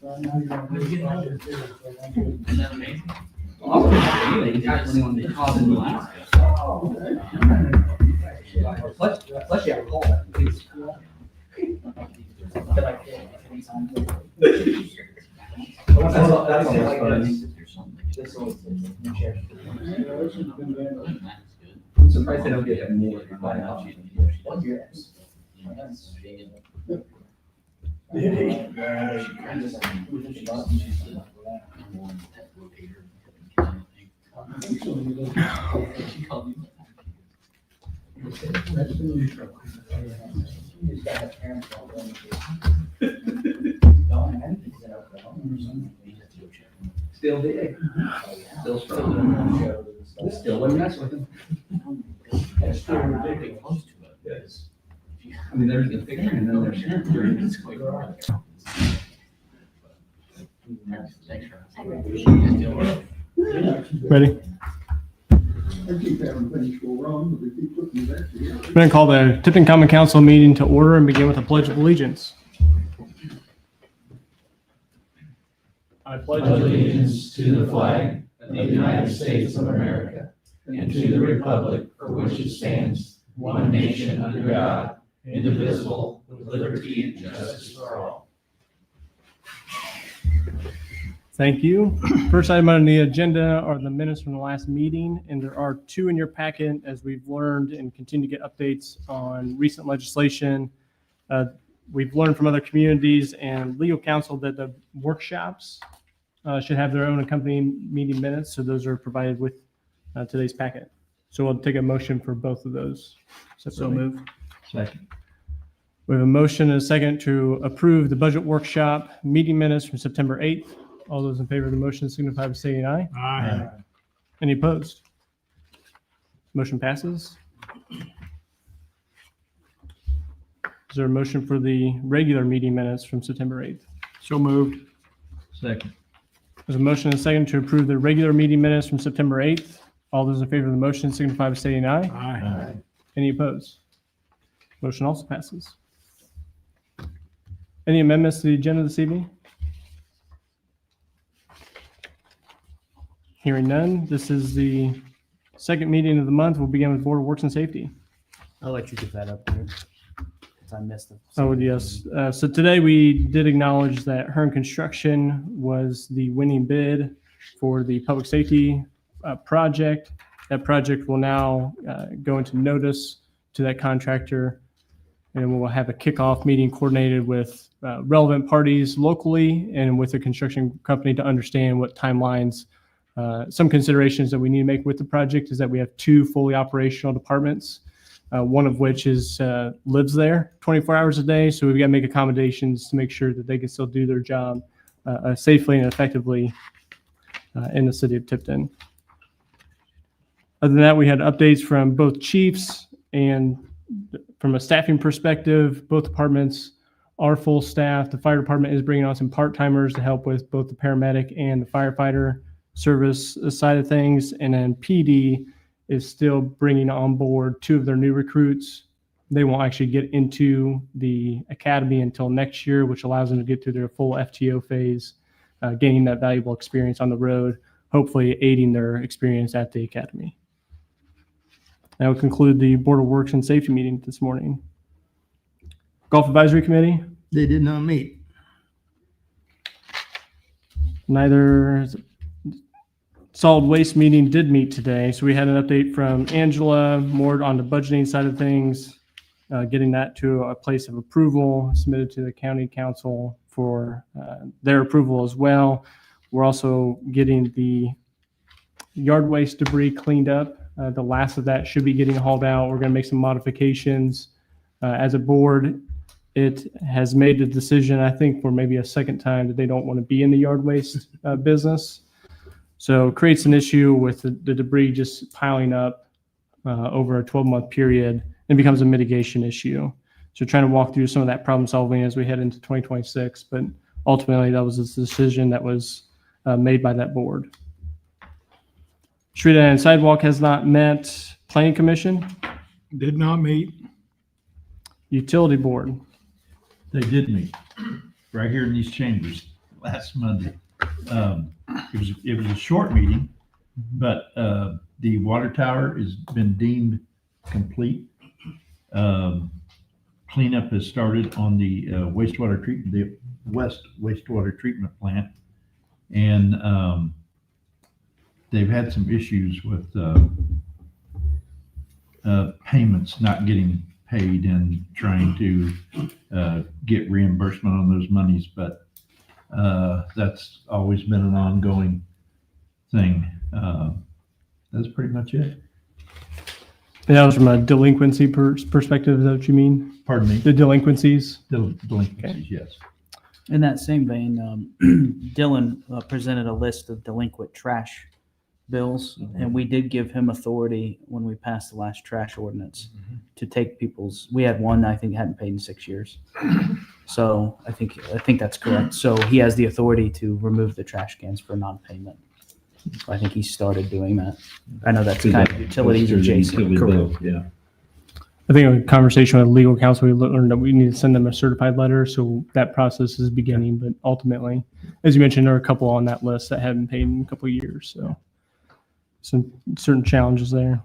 Right now, you're gonna do it all this year, so I'm good. Isn't that amazing? Plus you have a call back, please. I'm surprised they don't get more than by now. What year is? Still big. Still strong. Still wouldn't mess with him. That's still really close to it. Yes. I mean, there's the picture and then there's. It's quite right. Thanks for. Ready? I keep having things go wrong, but they keep putting me back together. We're going to call the Tipton Common Council meeting to order and begin with a pledge of allegiance. I pledge Allegiance to the flag of the United States of America and to the republic for which it stands, one nation under God, indivisible, with liberty and justice for all. Thank you. First item on the agenda are the minutes from the last meeting, and there are two in your packet as we've learned and continue to get updates on recent legislation. We've learned from other communities and legal counsel that the workshops should have their own accompanying meeting minutes, so those are provided with today's packet. So we'll take a motion for both of those. So move. Second. We have a motion and a second to approve the budget workshop meeting minutes from September 8th. All those in favor of the motion signify by saying aye. Aye. Any opposed? Motion passes. Is there a motion for the regular meeting minutes from September 8th? So moved. Second. There's a motion and a second to approve the regular meeting minutes from September 8th. All those in favor of the motion signify by saying aye. Aye. Any opposed? Motion also passes. Any amendments to the agenda this evening? Hearing none, this is the second meeting of the month. We'll begin with Board of Works and Safety. I'll let you get that up there, because I missed it. Oh, yes. So today we did acknowledge that Hearn Construction was the winning bid for the public safety project. That project will now go into notice to that contractor, and we'll have a kickoff meeting coordinated with relevant parties locally and with the construction company to understand what timelines. Some considerations that we need to make with the project is that we have two fully operational departments, one of which is lives there 24 hours a day. So we've got to make accommodations to make sure that they can still do their job safely and effectively in the city of Tipton. Other than that, we had updates from both chiefs, and from a staffing perspective, both departments are full staff. The fire department is bringing on some part-timers to help with both the paramedic and the firefighter service side of things. And then PD is still bringing on board two of their new recruits. They won't actually get into the academy until next year, which allows them to get through their full FTO phase, gaining that valuable experience on the road, hopefully aiding their experience at the academy. That will conclude the Board of Works and Safety meeting this morning. Golf Advisory Committee, They did not meet. neither solid waste meeting did meet today. So we had an update from Angela, more on the budgeting side of things, getting that to a place of approval, submitted to the county council for their approval as well. We're also getting the yard waste debris cleaned up. The last of that should be getting hauled out. We're going to make some modifications. As a board, it has made the decision, I think for maybe a second time, that they don't want to be in the yard waste business. So it creates an issue with the debris just piling up over a 12-month period, and becomes a mitigation issue. So trying to walk through some of that problem solving as we head into 2026, but ultimately that was a decision that was made by that board. Street and Sidewalk has not met. Planning Commission, Did not meet. Utility Board. They did meet, right here in these chambers last Monday. It was a short meeting, but the water tower has been deemed complete. Cleanup has started on the the west wastewater treatment plant, and they've had some issues with payments not getting paid and trying to get reimbursement on those monies, but that's always been an ongoing thing. That's pretty much it. And that was from a delinquency perspective, is that what you mean? Pardon me? The delinquencies? Delinquencies, yes. In that same vein, Dylan presented a list of delinquent trash bills, and we did give him authority when we passed the last trash ordinance to take people's. We had one I think hadn't paid in 6 years, so I think that's correct. So he has the authority to remove the trash cans for non-payment. I think he started doing that. I know that's kind of utilities adjacent. Correct. Yeah. I think in a conversation with legal counsel, we learned that we need to send them a certified letter. So that process is beginning, but ultimately, as you mentioned, there are a couple on that list that haven't paid in a couple of years. So some certain challenges there.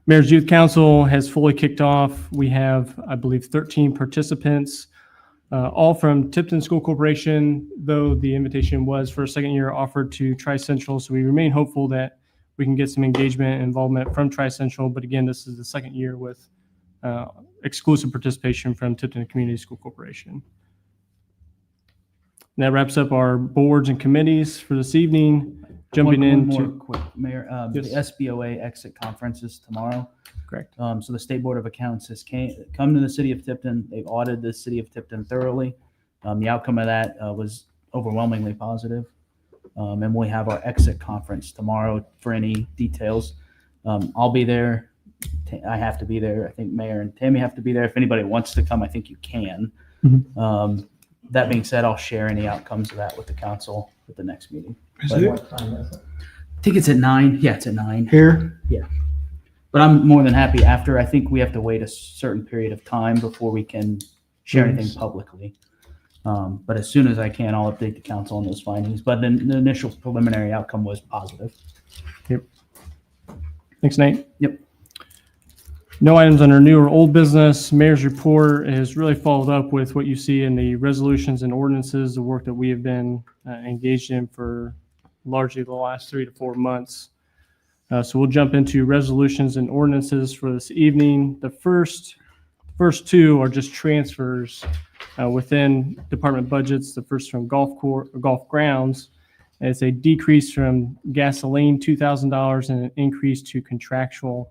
Mayor's Youth Council has fully kicked off. We have, I believe, 13 participants, all from Tipton School Corporation, though the invitation was for a second year offered to Tri-Central. So we remain hopeful that we can get some engagement and involvement from Tri-Central. But again, this is the second year with exclusive participation from Tipton Community School Corporation. And that wraps up our boards and committees for this evening. Jumping One into more quick, Mayor. Yes. The SBOA exit conference is tomorrow. Correct. So the State Board of Accounts has come to the city of Tipton. They've audited the city of Tipton thoroughly. The outcome of that was overwhelmingly positive. And we have our exit conference tomorrow. For any details, I'll be there. I have to be there. I think Mayor and Tammy have to be there. If anybody wants to come, I think you can. Mhm. That being said, I'll share any outcomes of that with the council at the next meeting. What time is it? I think it's at 9. Yeah, it's at 9. Here? But I'm more than happy after. I think we have to wait a certain period of time before we can share anything publicly. But as soon as I can, I'll update the council on those findings. But the initial preliminary outcome was positive. Thanks, Nate. Yep. No items under new or old business. Mayor's report has really followed up with what you see in the resolutions and ordinances, the work that we have been engaged in for largely the last 3 to 4 months. So we'll jump into resolutions and ordinances for this evening. The first two are just transfers within department budgets. The first from golf grounds. It's a decrease from gasoline, $2,000, and an increase to contractual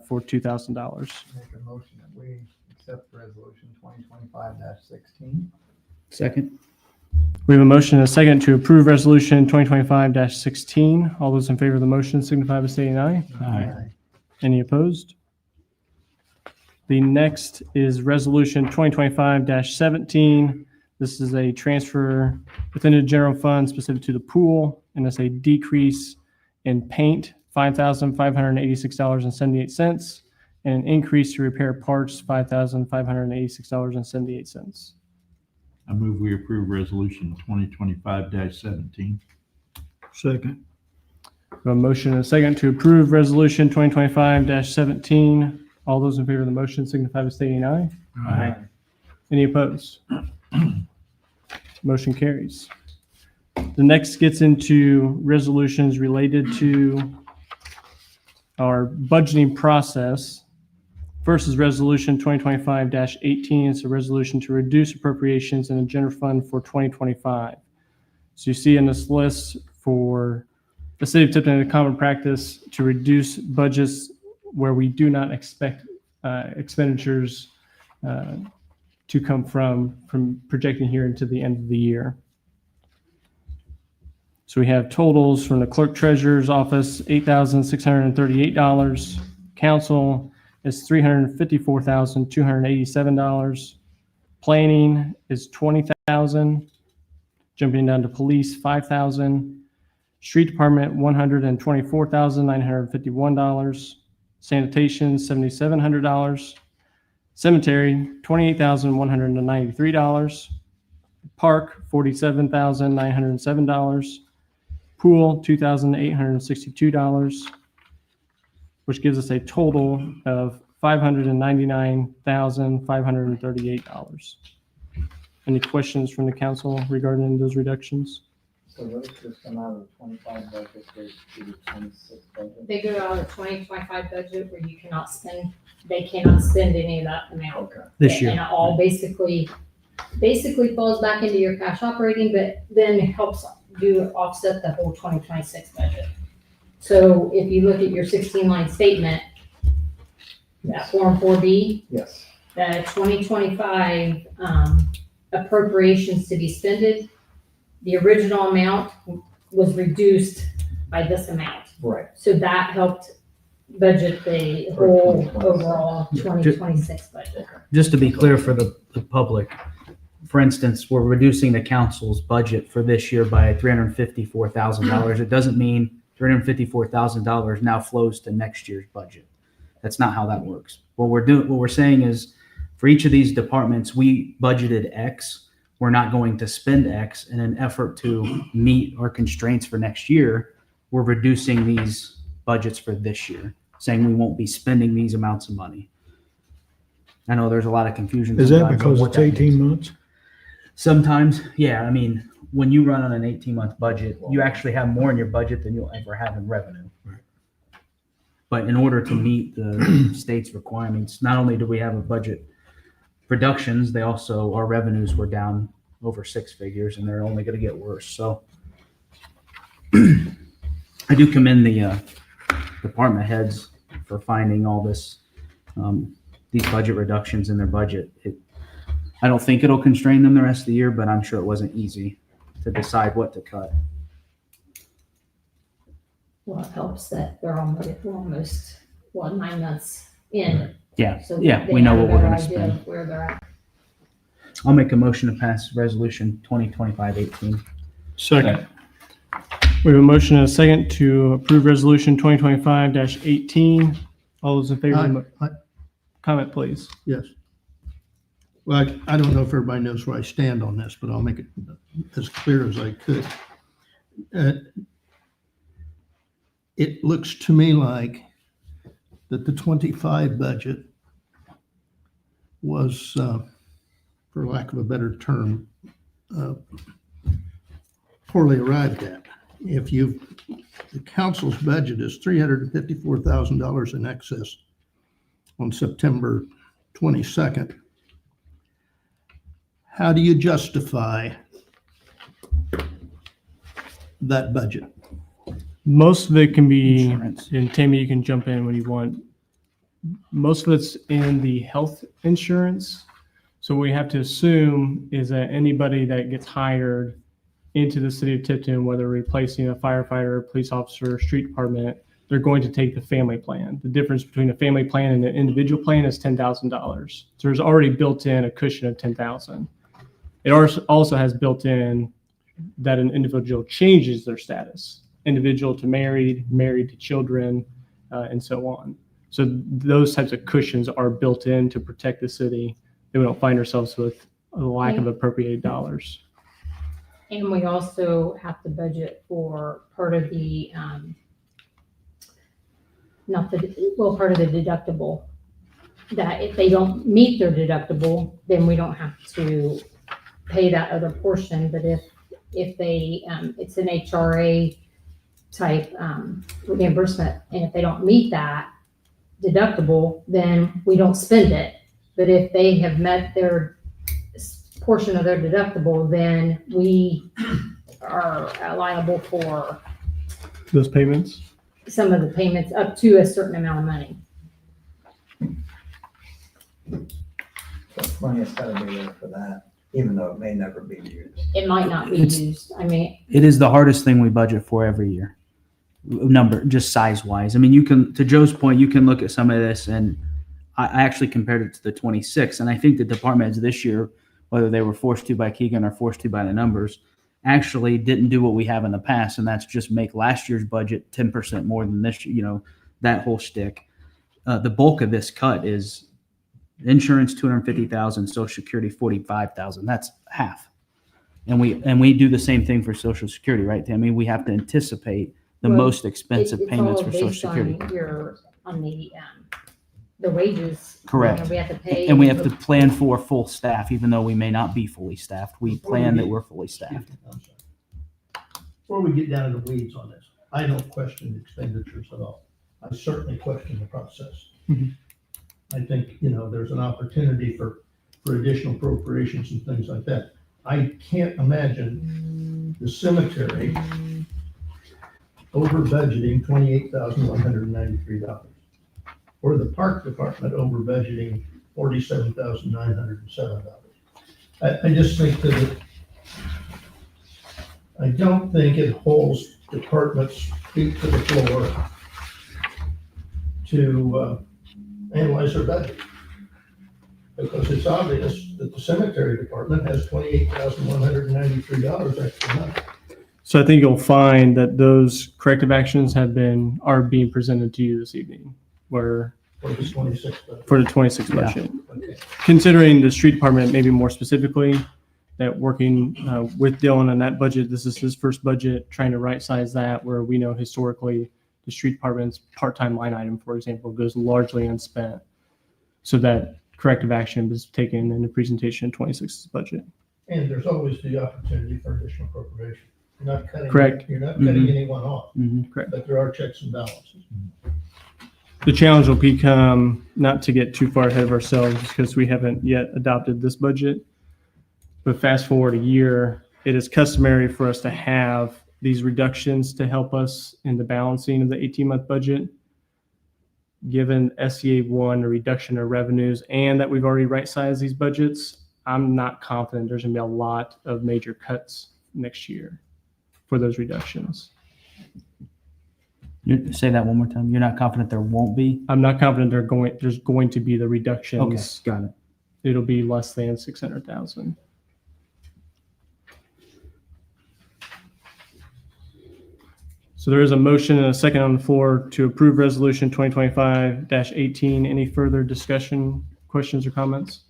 for $2,000. Make a motion that we accept resolution 2025-16. Second. We have a motion and a second to approve resolution 2025-16. All those in favor of the motion signify by saying aye. Aye. Any opposed? The next is resolution 2025-17. This is a transfer within the general fund specific to the pool, and it's a decrease in paint, $5,586.78, and an increase to repair parts, $5,586.78. I move we approve resolution 2025-17. Second. A motion and a second to approve resolution 2025-17. All those in favor of the motion signify by stating aye. Aye. Any opposed? Motion carries. The next gets into resolutions related to our budgeting process. First is resolution 2025-18. It's a resolution to reduce appropriations in the general fund for 2025. So you see in this list for the city of Tipton, a common practice to reduce budgets where we do not expect expenditures to come from projecting here into the end of the year. So we have totals from the clerk treasurer's office, $8,638. Council is $354,287. Planning is $20,000. Jumping down to police, $5,000. Street department, $124,951. Sanitation, $7,700. Cemetery, $28,193. Park, $47,907. Pool, $2,862, which gives us a total of $599,538. Any questions from the council regarding those reductions? So those just come out of the 25 budget to the 26 budget? They go out of the 2025 budget where you cannot spend, they cannot spend any of that amount. Okay. This And year. it all basically falls back into your cash operating, but then it helps offset the whole 2026 budget. So if you look at your 16-line statement, that Form 4B, Yes. the 2025 appropriations to be spended, the original amount was reduced by this amount. Right. So that helped budget the whole overall 2026 budget. Just to be clear for the public, for instance, we're reducing the council's budget for this year by $354,000. It doesn't mean $354,000 now flows to next year's budget. That's not how that works. What we're saying is for each of these departments, we budgeted X. We're not going to spend X in an effort to meet our constraints for next year. We're reducing these budgets for this year, saying we won't be spending these amounts of money. I know there's a lot of confusion. Is that sometimes on because what it's that 18 means. months? Sometimes, yeah. I mean, when you run on an 18-month budget, you actually have more in your budget than you'll ever have in revenue. Right. But in order to meet the state's requirements, not only do we have a budget reductions, our revenues were down over 6 figures, and they're only going to get worse. So I do commend the department heads for finding all this, these budget reductions in their budget. I don't think it'll constrain them the rest of the year, but I'm sure it wasn't easy to decide what to cut. Well, it helps that they're almost 9 months in. Yeah, So yeah, they we know have a what we're better going to idea spend. of where they're at. I'll make a motion to pass resolution 2025-18. Second. We have a motion and a second to approve resolution 2025-18. All those in favor, comment please. Yes. Well, I don't know if everybody knows where I stand on this, but I'll make it as clear as I could. It looks to me like that the 25 budget was, for lack of a better term, poorly arrived at. The council's budget is $354,000 in excess on September 22nd. How do you justify that budget? Most of it can be, Insurance. and Tammy, you can jump in when you want. Most of it's in the health insurance. So what we have to assume is that anybody that gets hired into the city of Tipton, whether replacing a firefighter, police officer, street department, they're going to take the family plan. The difference between a family plan and an individual plan is $10,000. So there's already built in a cushion of $10,000. It also has built in that an individual changes their status, individual to married, married to children, and so on. So those types of cushions are built in to protect the city, that we don't find ourselves with a lack of appropriated dollars. And we also have to budget for part of the, part of the deductible. That if they don't meet their deductible, then we don't have to pay that other portion. But if they, it's an HRA type reimbursement, and if they don't meet that deductible, then we don't spend it. But if they have met their portion of their deductible, then we are liable for Those payments? some of the payments up to a certain amount of money. So money has got to be there for that, even though it may never be used. It might not be It's- used. I mean, It is the hardest thing we budget for every year. Just size wise. I mean, to Joe's point, you can look at some of this, and I actually compared it to the 26, and I think the department heads this year, whether they were forced to by Keegan or forced to by the numbers, actually didn't do what we have in the past, and that's just make last year's budget 10% more than this, that whole shtick. The bulk of this cut is insurance, $250,000, Social Security, $45,000. That's half. And we do the same thing for Social Security, right? I mean, we have to anticipate the Well, most expensive It's payments all for Social based Security. on the wages. Correct. And we have to pay. And we have to plan for full staff, even though we may not be fully staffed. We plan that we're fully staffed. I'm sorry. Before we get down to the weeds on this, I don't question expenditures at all. I certainly question the process. Mhm. I think, there's an opportunity for additional appropriations and things like that. I can't imagine the cemetery over budgeting $28,193. Or the park department over budgeting $47,907. I just think that I don't think it holds departments' feet to the floor to analyze their budget. Because it's obvious that the cemetery department has $28,193 extra money. So I think you'll find that those corrective actions are being presented to you this evening, where For the 26th budget. for the 26 budget. Okay. Considering the street department maybe more specifically, that working with Dylan on that budget, this is his first budget, trying to right size that, where we know historically the street department's part-time line item, for example, goes largely unspent. So that corrective action was taken in the presentation in 26's budget. And there's always the opportunity for additional appropriation. You're not cutting. Correct. You're not cutting anyone off, Correct. but there are checks and balances. The challenge will become not to get too far ahead of ourselves because we haven't yet adopted this budget. But fast forward a year, it is customary for us to have these reductions to help us in the balancing of the 18-month budget. Given SCA 1, a reduction of revenues, and that we've already right-sized these budgets, I'm not confident there's going to be a lot of major cuts next year for those reductions. Say that one more time. You're not confident there won't be? I'm not confident there's going to be the reductions. Okay, got it. It'll be less than 600,000. So there is a motion and a second on the floor to approve resolution 2025-18. Any further discussion, questions, or comments?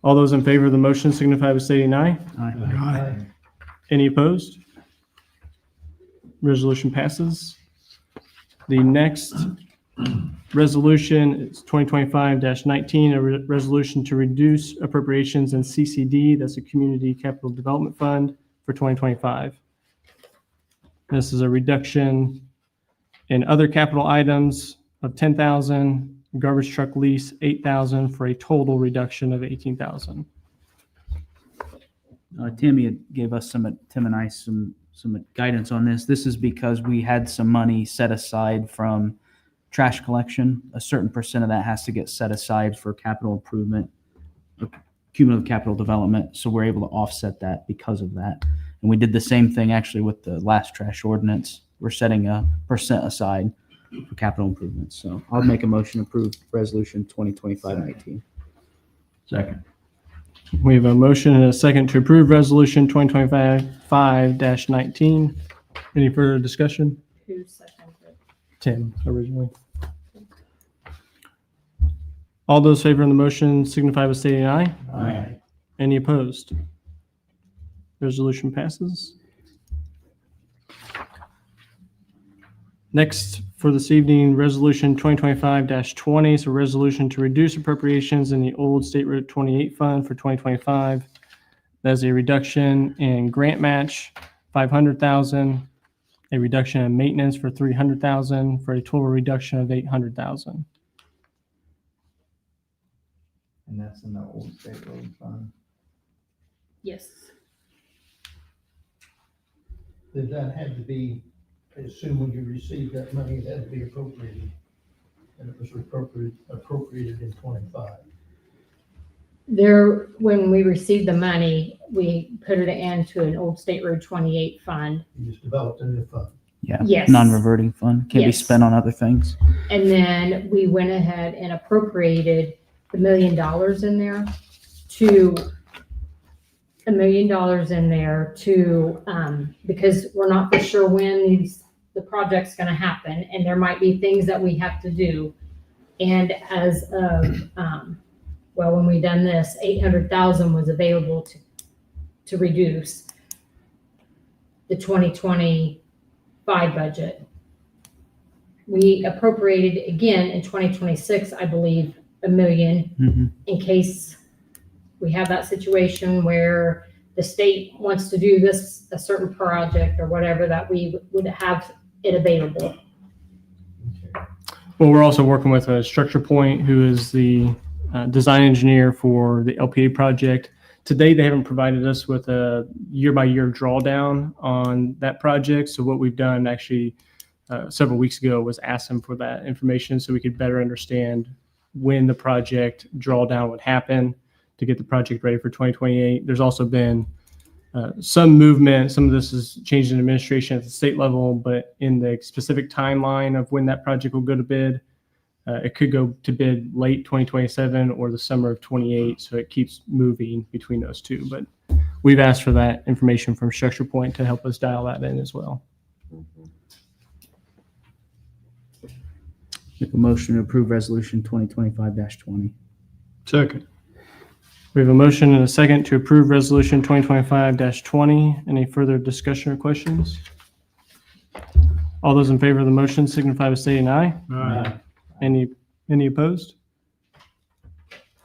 All those in favor of the motion signify by stating aye. Aye. Any opposed? Resolution passes. The next resolution is 2025-19, a resolution to reduce appropriations in CCD, that's a Community Capital Development Fund, for 2025. This is a reduction in other capital items of 10,000, garbage truck lease 8,000, for a total reduction of 18,000. Tim gave us Tim and I some guidance on this. This is because we had some money set aside from trash collection. A certain percent of that has to get set aside for capital improvement, cumulative capital development. So we're able to offset that because of that. And we did the same thing actually with the last trash ordinance. We're setting a percent aside for capital improvements. So I'll make a motion to approve resolution 2025-19. Second. We have a motion and a second to approve resolution 2025-19. Any further discussion? Who seconded it? Tim, originally. All those favoring the motion signify by stating aye. Aye. Any opposed? Resolution passes. Next for this evening, resolution 2025-20, so resolution to reduce appropriations in the old State Route 28 fund for 2025. That's a reduction in grant match, 500,000, a reduction in maintenance for 300,000, for a total reduction of 800,000. And that's in the old state road fund. Yes. Did that have to be, I assume when you received that money, it had to be appropriated, and it was appropriated in 25. When we received the money, we put it into an old State Road 28 fund. You just developed a new fund. Yeah. Yes. Non-reverting fund. Can't be Yes. spent on other things. And then we went ahead and appropriated $1 million in there to $1 million in there to, because we're not for sure when the project's gonna happen, and there might be things that we have to do. And as of, when we done this, 800,000 was available to reduce the 2025 budget. We appropriated again in 2026, I believe, $1 million in case we have that situation where the state wants to do this, a certain project or whatever, that we would have it available. Well, we're also working with a Structure Point, who is the design engineer for the LPA project. Today, they haven't provided us with a year-by-year drawdown on that project. So what we've done actually several weeks ago was ask them for that information so we could better understand when the project drawdown would happen to get the project ready for 2028. There's also been some movement. Some of this is changed in administration at the state level, but in the specific timeline of when that project will go to bid, it could go to bid late 2027 or the summer of 28. So it keeps moving between those two. But we've asked for that information from Structure Point to help us dial that in as well. Make a motion to approve resolution 2025-20. Second. We have a motion and a second to approve resolution 2025-20. Any further discussion or questions? All those in favor of the motion signify by stating aye. Aye. Any opposed?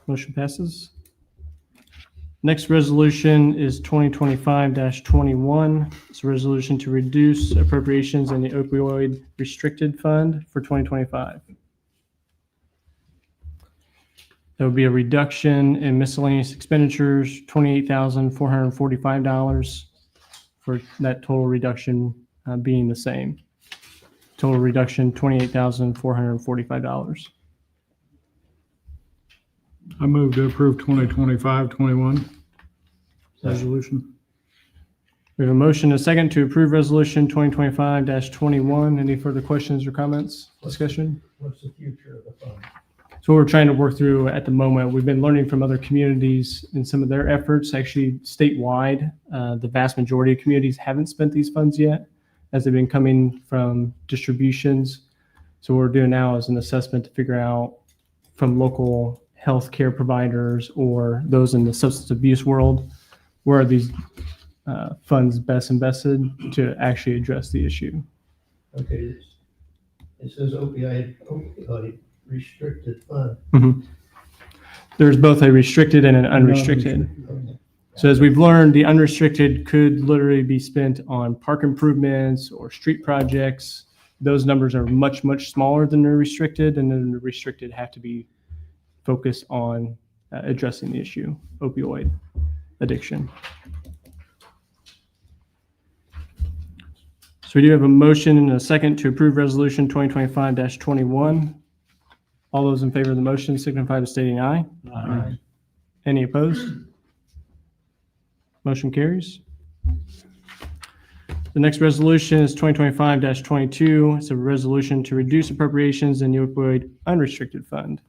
Motion passes. Next resolution is 2025-21. It's a resolution to reduce appropriations in the opioid restricted fund for 2025. There will be a reduction in miscellaneous expenditures, $28,445, for that total reduction being the same. Total reduction, $28,445. I move to approve 2025-21 resolution. We have a motion and a second to approve resolution 2025-21. Any further questions or comments, discussion? What's the future of the fund? So we're trying to work through at the moment. We've been learning from other communities and some of their efforts. Actually, statewide, the vast majority of communities haven't spent these funds yet, as they've been coming from distributions. So what we're doing now is an assessment to figure out from local healthcare providers or those in the substance abuse world, where are these funds best invested to actually address the issue. Okay, it says opioid restricted fund. There's both a restricted and an unrestricted. Okay. So as we've learned, the unrestricted could literally be spent on park improvements or street projects. Those numbers are much, much smaller than the restricted, and then the restricted have to be focused on addressing the issue, opioid addiction. So we do have a motion and a second to approve resolution 2025-21. All those in favor of the motion signify by stating aye. Aye. Any opposed? Motion carries. The next resolution is 2025-22. It's a resolution to reduce appropriations in the opioid unrestricted fund.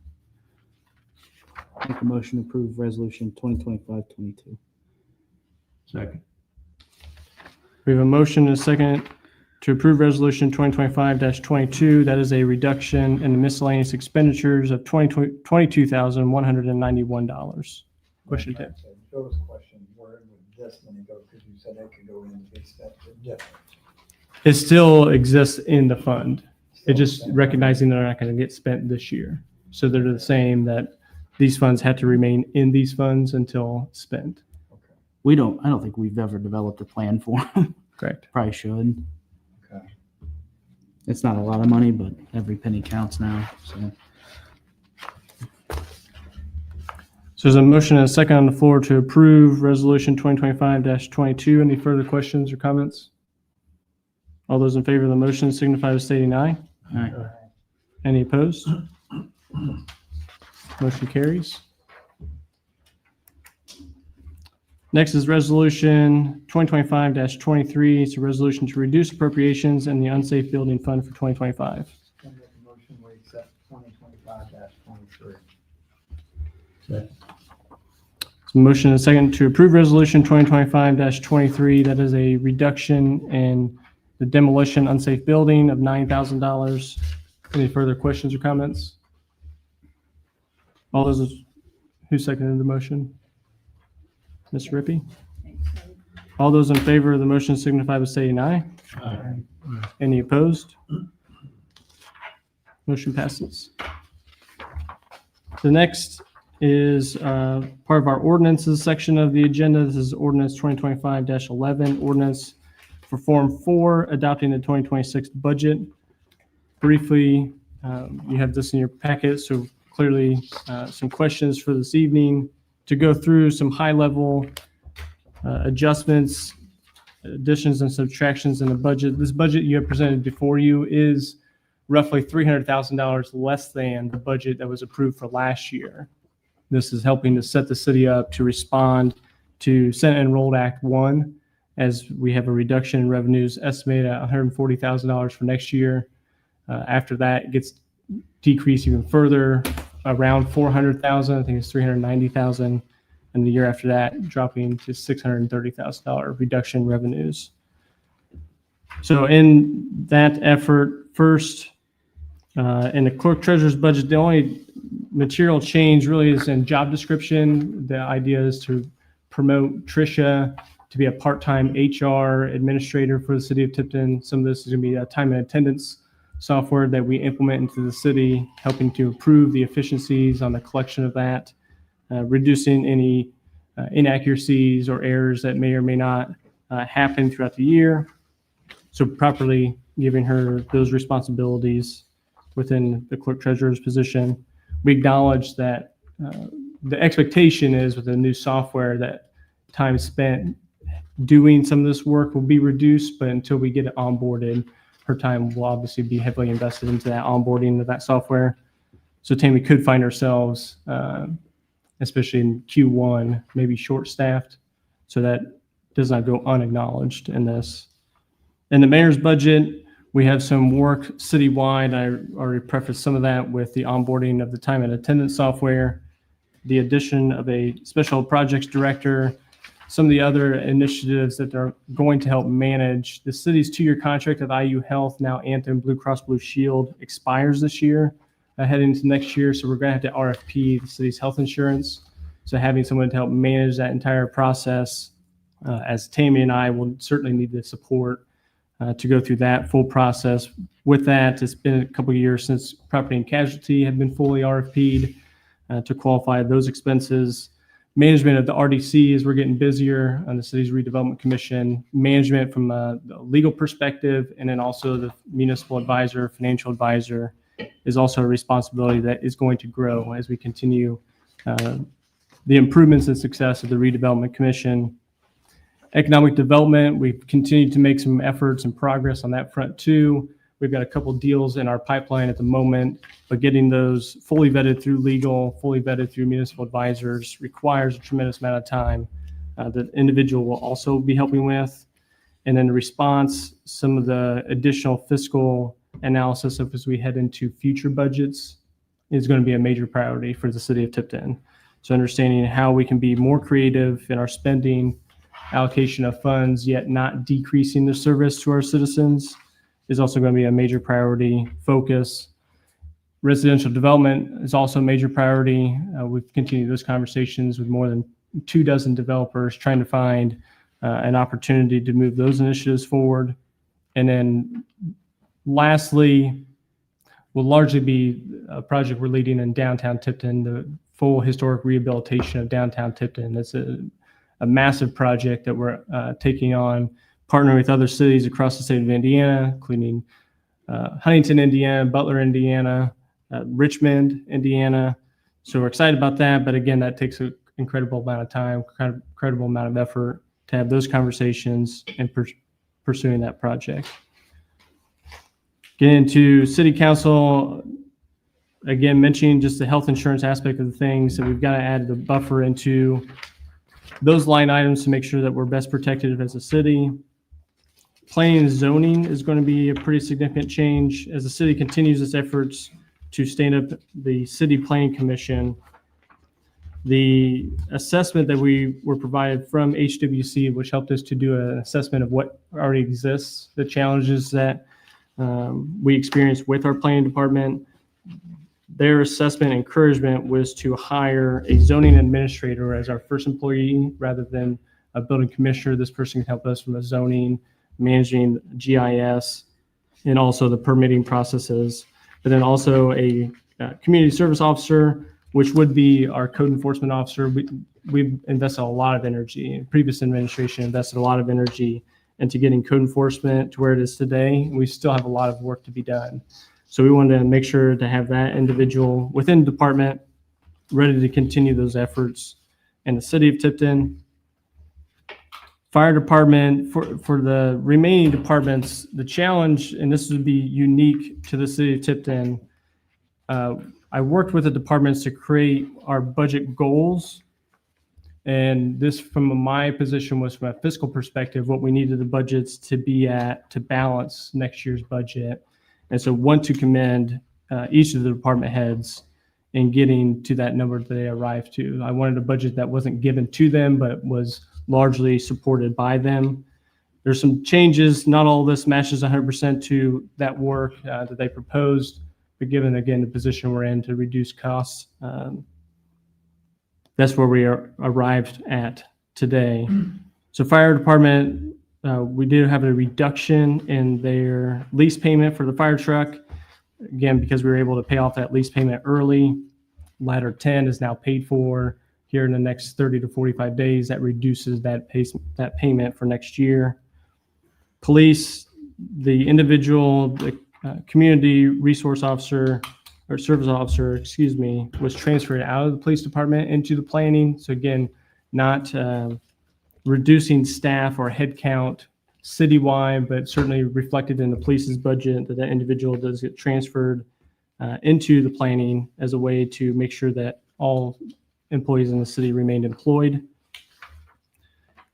Make a motion to approve resolution 2025-22. Second. We have a motion and a second to approve resolution 2025-22. That is a reduction in the miscellaneous expenditures of $22,191. Question, Tim? Joe's question, where would this money go? Because you said it could go in and be spent different. It still exists in the fund. It's just recognizing they're not going to get spent this year. So they're the same, that these funds have to remain in these funds until spent. I don't think we've ever developed a plan for them. Correct. Probably should. Okay. It's not a lot of money, but every penny counts now, so. So there's a motion and a second on the floor to approve resolution 2025-22. Any further questions or comments? All those in favor of the motion signify by stating aye. Aye. Any opposed? Motion carries. Next is resolution 2025-23. It's a resolution to reduce appropriations in the unsafe building fund for 2025. I make a motion we accept 2025-23. So motion and a second to approve resolution 2025-23. That is a reduction in the demolition unsafe building of $9,000. Any further questions or comments? All those who seconded the motion? Ms. Rippey? All those in favor of the motion signify by saying aye. Aye. Any opposed? Motion passes. The next is part of our ordinances section of the agenda. This is ordinance 2025-11, ordinance for Form 4, adopting the 2026 budget. Briefly, you have this in your packet, so clearly some questions for this evening to go through some high-level adjustments, additions and subtractions in the budget. This budget you have presented before you is roughly $300,000 less than the budget that was approved for last year. This is helping to set the city up to respond to Senate Enrolled Act 1, as we have a reduction in revenues estimated at $140,000 for next year. After that, it gets decreased even further, around $400,000. I think it's $390,000. And the year after that, dropping to $630,000 reduction in revenues. So in that effort, first, in the clerk treasurer's budget, the only material change really is in job description. The idea is to promote Tricia to be a part-time HR administrator for the city of Tipton. Some of this is going to be a time and attendance software that we implement into the city, helping to improve the efficiencies on the collection of that, reducing any inaccuracies or errors that may or may not happen throughout the year. So properly giving her those responsibilities within the clerk treasurer's position. We acknowledge that the expectation is with the new software that time spent doing some of this work will be reduced, but until we get it onboarded, her time will obviously be heavily invested into that onboarding of that software. So Tammy could find ourselves, especially in Q1, maybe short-staffed, so that does not go unacknowledged in this. In the mayor's budget, we have some work citywide. I already prefaced some of that with the onboarding of the time and attendance software, the addition of a special projects director, some of the other initiatives that are going to help manage the city's 2-year contract of IU Health, now Anthem Blue Cross Blue Shield, expires this year, heading into next year. So we're going to have to RFP the city's health insurance. So having someone to help manage that entire process, as Tammy and I will certainly need the support to go through that full process. With that, it's been a couple of years since property and casualty had been fully RFP'd to qualify those expenses. Management of the RDC as we're getting busier on the city's redevelopment commission, management from a legal perspective, and then also the municipal advisor, financial advisor is also a responsibility that is going to grow as we continue the improvements and success of the redevelopment commission. Economic development, we've continued to make some efforts and progress on that front too. We've got a couple deals in our pipeline at the moment, but getting those fully vetted through legal, fully vetted through municipal advisors requires a tremendous amount of time that the individual will also be helping with. And then the response, some of the additional fiscal analysis of as we head into future budgets is going to be a major priority for the city of Tipton. So understanding how we can be more creative in our spending, allocation of funds, yet not decreasing the service to our citizens is also going to be a major priority focus. Residential development is also a major priority. We've continued those conversations with more than 24 developers trying to find an opportunity to move those initiatives forward. And then lastly, will largely be a project we're leading in downtown Tipton, the full historic rehabilitation of downtown Tipton. It's a massive project that we're taking on, partnering with other cities across the state of Indiana, including Huntington, Indiana, Butler, Indiana, Richmond, Indiana. So we're excited about that. But again, that takes an incredible amount of time, incredible amount of effort to have those conversations and pursuing that project. Getting into city council, again, mentioning just the health insurance aspect of the things that we've got to add the buffer into those line items to make sure that we're best protected as a city. Planning and zoning is going to be a pretty significant change as the city continues its efforts to stand up the city planning commission. The assessment that we were provided from HWC, which helped us to do an assessment of what already exists, the challenges that we experienced with our planning department. Their assessment encouragement was to hire a zoning administrator as our first employee rather than a building commissioner. This person can help us from the zoning, managing GIS, and also the permitting processes. But then also a community service officer, which would be our code enforcement officer. We've invested a lot of energy. Previous administration invested a lot of energy into getting code enforcement to where it is today. We still have a lot of work to be done. So we wanted to make sure to have that individual within the department ready to continue those efforts in the city of Tipton. Fire department, for the remaining departments, the challenge, and this would be unique to the city of Tipton, I worked with the departments to create our budget goals. And this, from my position, was from a fiscal perspective, what we needed the budgets to be at to balance next year's budget. And so want to commend each of the department heads in getting to that number that they arrived to. I wanted a budget that wasn't given to them, but was largely supported by them. There's some changes. Not all of this matches 100% to that work that they proposed, but given, again, the position we're in to reduce costs, that's where we arrived at today. So fire department, we did have a reduction in their lease payment for the fire truck. Again, because we were able to pay off that lease payment early. Ladder 10 is now paid for here in the next 30 to 45 days. That reduces that payment for next year. Police, the individual, the community resource officer, or service officer, excuse me, was transferred out of the police department into the planning. So again, not reducing staff or headcount citywide, but certainly reflected in the police's budget that individual does get transferred into the planning as a way to make sure that all employees in the city remained employed.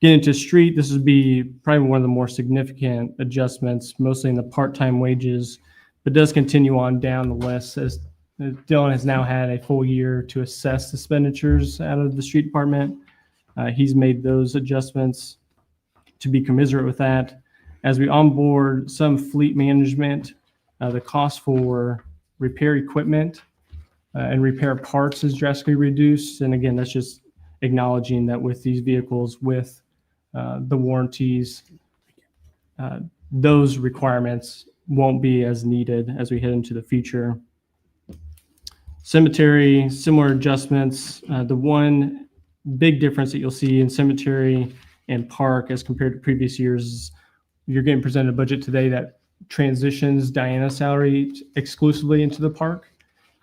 Getting to street, this would be probably one of the more significant adjustments, mostly in the part-time wages, but does continue on down the list as Dylan has now had a full year to assess expenditures out of the street department. He's made those adjustments to be commensurate with that. As we onboard some fleet management, the cost for repair equipment and repair parts is drastically reduced. And again, that's just acknowledging that with these vehicles, with the warranties, those requirements won't be as needed as we head into the future. Cemetery, similar adjustments. The one big difference that you'll see in cemetery and park as compared to previous years is you're getting presented a budget today that transitions Diana's salary exclusively into the park.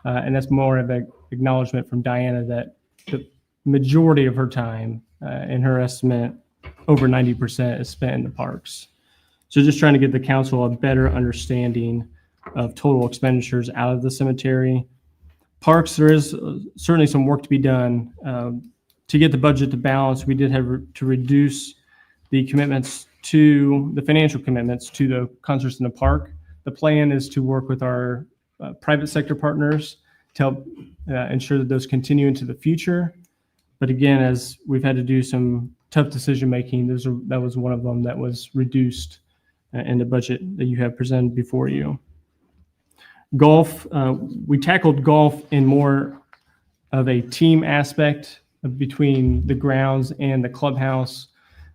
And that's more of an acknowledgement from Diana that the majority of her time, in her estimate, over 90% is spent in the parks. So just trying to give the council a better understanding of total expenditures out of the cemetery. Parks, there is certainly some work to be done. To get the budget to balance, we did have to reduce the commitments to the financial commitments to the concerts in the park. The plan is to work with our private sector partners to help ensure that those continue into the future. But again, as we've had to do some tough decision making, that was one of them that was reduced in the budget that you have presented before you. Golf, we tackled golf in more of a team aspect between the grounds and the clubhouse.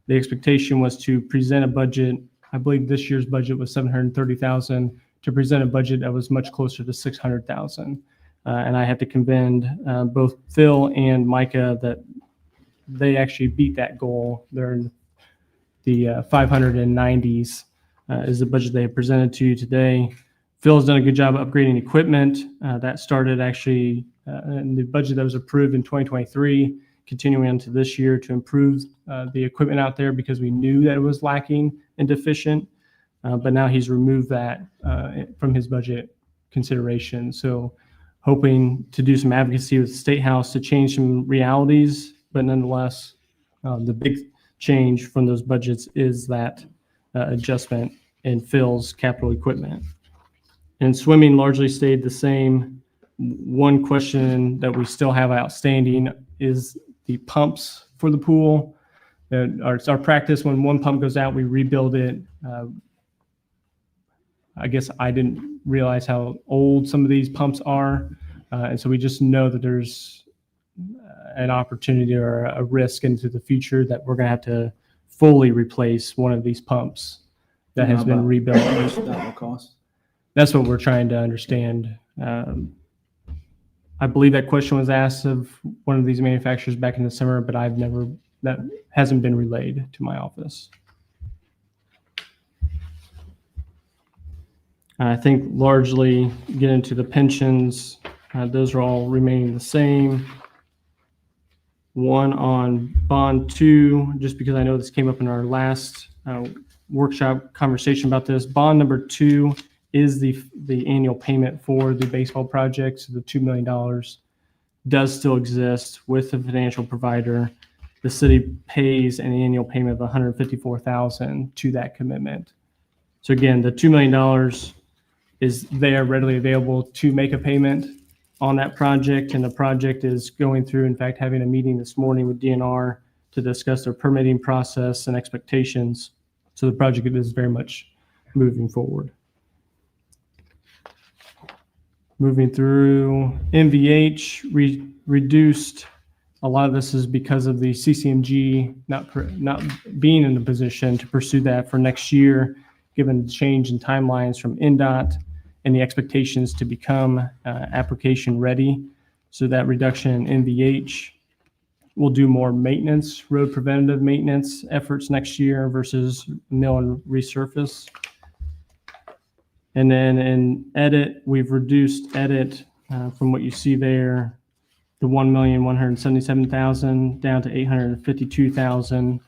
The expectation was to present a budget. I believe this year's budget was $730,000, to present a budget that was much closer to $600,000. And I have to commend both Phil and Micah that they actually beat that goal. They're in the 590s is the budget they have presented to you today. Phil has done a good job of upgrading equipment. That started actually in the budget that was approved in 2023, continuing into this year to improve the equipment out there because we knew that it was lacking and deficient. But now he's removed that from his budget consideration. So hoping to do some advocacy with the State House to change some realities, but nonetheless, the big change from those budgets is that adjustment in Phil's capital equipment. And swimming largely stayed the same. One question that we still have outstanding is the pumps for the pool. It's our practice when one pump goes out, we rebuild it. I guess I didn't realize how old some of these pumps are. And so we just know that there's an opportunity or a risk into the future that we're going to have to fully replace one of these pumps that has been rebuilt. That will cost. That's what we're trying to understand. I believe that question was asked of one of these manufacturers back in the summer, but that hasn't been relayed to my office. I think largely get into the pensions. Those are all remaining the same. One on bond 2, just because I know this came up in our last workshop conversation about this. Bond number 2 is the annual payment for the baseball project. So the $2 million does still exist with the financial provider. The city pays an annual payment of $154,000 to that commitment. So again, the $2 million is there readily available to make a payment on that project, and the project is going through, in fact, having a meeting this morning with DNR to discuss their permitting process and expectations. So the project is very much moving forward. Moving through MVH, reduced. A lot of this is because of the CCMG not being in a position to pursue that for next year, given the change in timelines from NDOT and the expectations to become application ready. So that reduction in MVH will do more maintenance, road preventative maintenance efforts next year versus mill and resurface. And then in edit, we've reduced edit from what you see there, the $1,177,000 down to $852,000.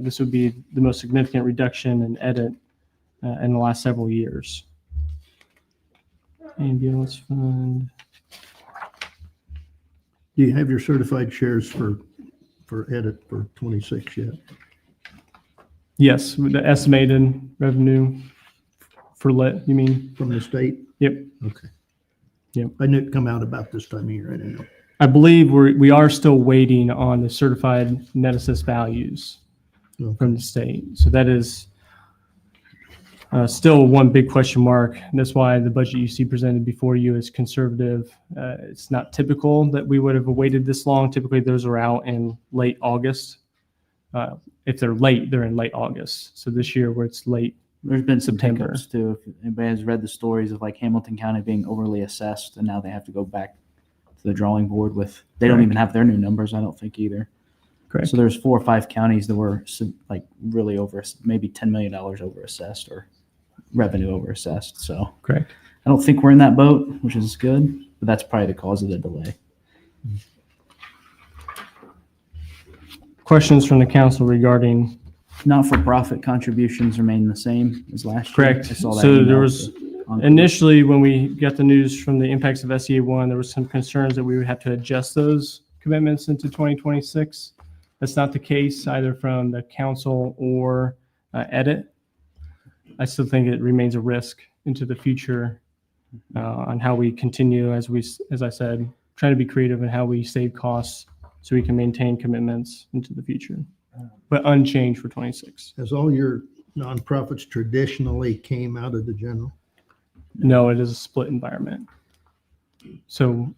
This would be the most significant reduction in edit in the last several years. Ambulance fund. Do you have your certified shares for edit for 26 yet? Yes, with the estimated revenue for lit, you mean? From the state? Yep. Okay. Yep. I knew it'd come out about this time of year, I didn't know. I believe we are still waiting on the certified net assessed values from the state. So that is still one big question mark. And that's why the budget you see presented before you is conservative. It's not typical that we would have waited this long. Typically, those are out in late August. If they're late, they're in late August. So this year, where it's late, There's been some September. hiccups too. If anybody has read the stories of like Hamilton County being overly assessed, and now they have to go back to the drawing board with, they don't Correct. even have their new numbers, I don't think either. correct? So there's 4 or 5 counties that were like really over, maybe $10 million over assessed or revenue over assessed. So Correct. I don't think we're in that boat, which is good, but that's probably the cause of the delay. Questions from the council regarding? Not-for-profit contributions remain the same as last year. Correct. I saw that So there email was to Encore. initially, when we got the news from the impacts of SEA 1, there was some concerns that we would have to adjust those commitments into 2026. That's not the case either from the council or edit. I still think it remains a risk into the future on how we continue, as I said, trying to be creative in how we save costs so we can maintain commitments into the future, but unchanged for 26. Has all your nonprofits traditionally came out of the general? No, it is a split environment. So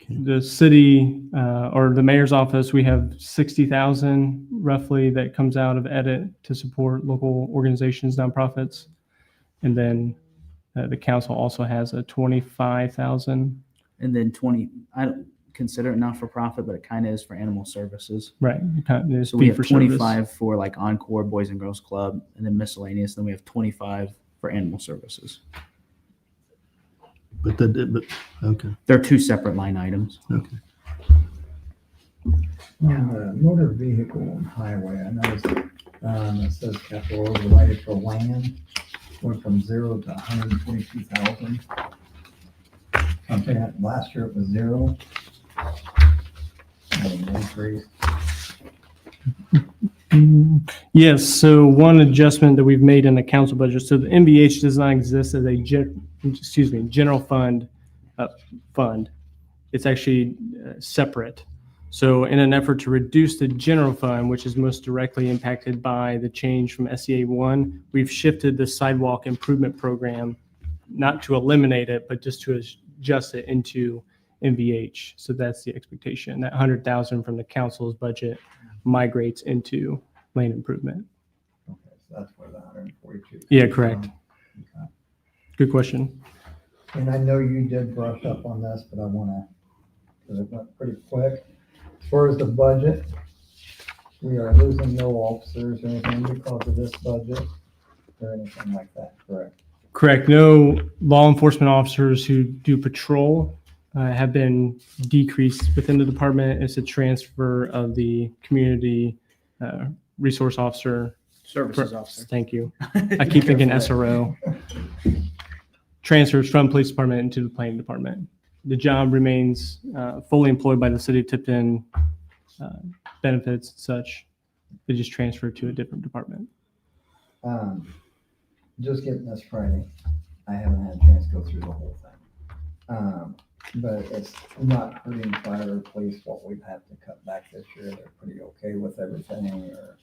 the city or the mayor's office, we have 60,000 roughly that comes out of edit to support local organizations, nonprofits. And then the council also has a 25,000. And then 20, I don't consider it not-for-profit, but it kind of is for animal services. Right. So we have 25 for like Encore, Boys and Girls Club, and then miscellaneous. Then we have 25 for animal services. But okay, They're 2 separate line items. okay. On the motor vehicle and highway, I noticed, it says capital overlay for land went from 0 to 122,000. Something that last year it was 0. Increase. Yes. So one adjustment that we've made in the council budget. So the MVH does not exist as a general fund fund. It's actually separate. So in an effort to reduce the general fund, which is most directly impacted by the change from SEA 1, we've shifted the sidewalk improvement program, not to eliminate it, but just to adjust it into MVH. So that's the expectation. That 100,000 from the council's budget migrates into lane improvement. Okay, so that's where the 142. Yeah, correct. Okay. Good question. And I know you did brush up on this, but I wanna, because it went pretty quick. As far as the budget, we are losing no officers or anything because of this budget or anything like that, correct? Correct. No law enforcement officers who do patrol have been decreased within the department. It's a transfer of the community resource officer. Services officer. Thank you. I keep thinking SRO. Transfers from police department into the planning department. The job remains fully employed by the city of Tipton, benefits and such. They just transfer to a different department. Just getting this Friday, I haven't had a chance to go through the whole thing. But it's not hurting fire or police what we've had to cut back this year. They're pretty okay with everything or.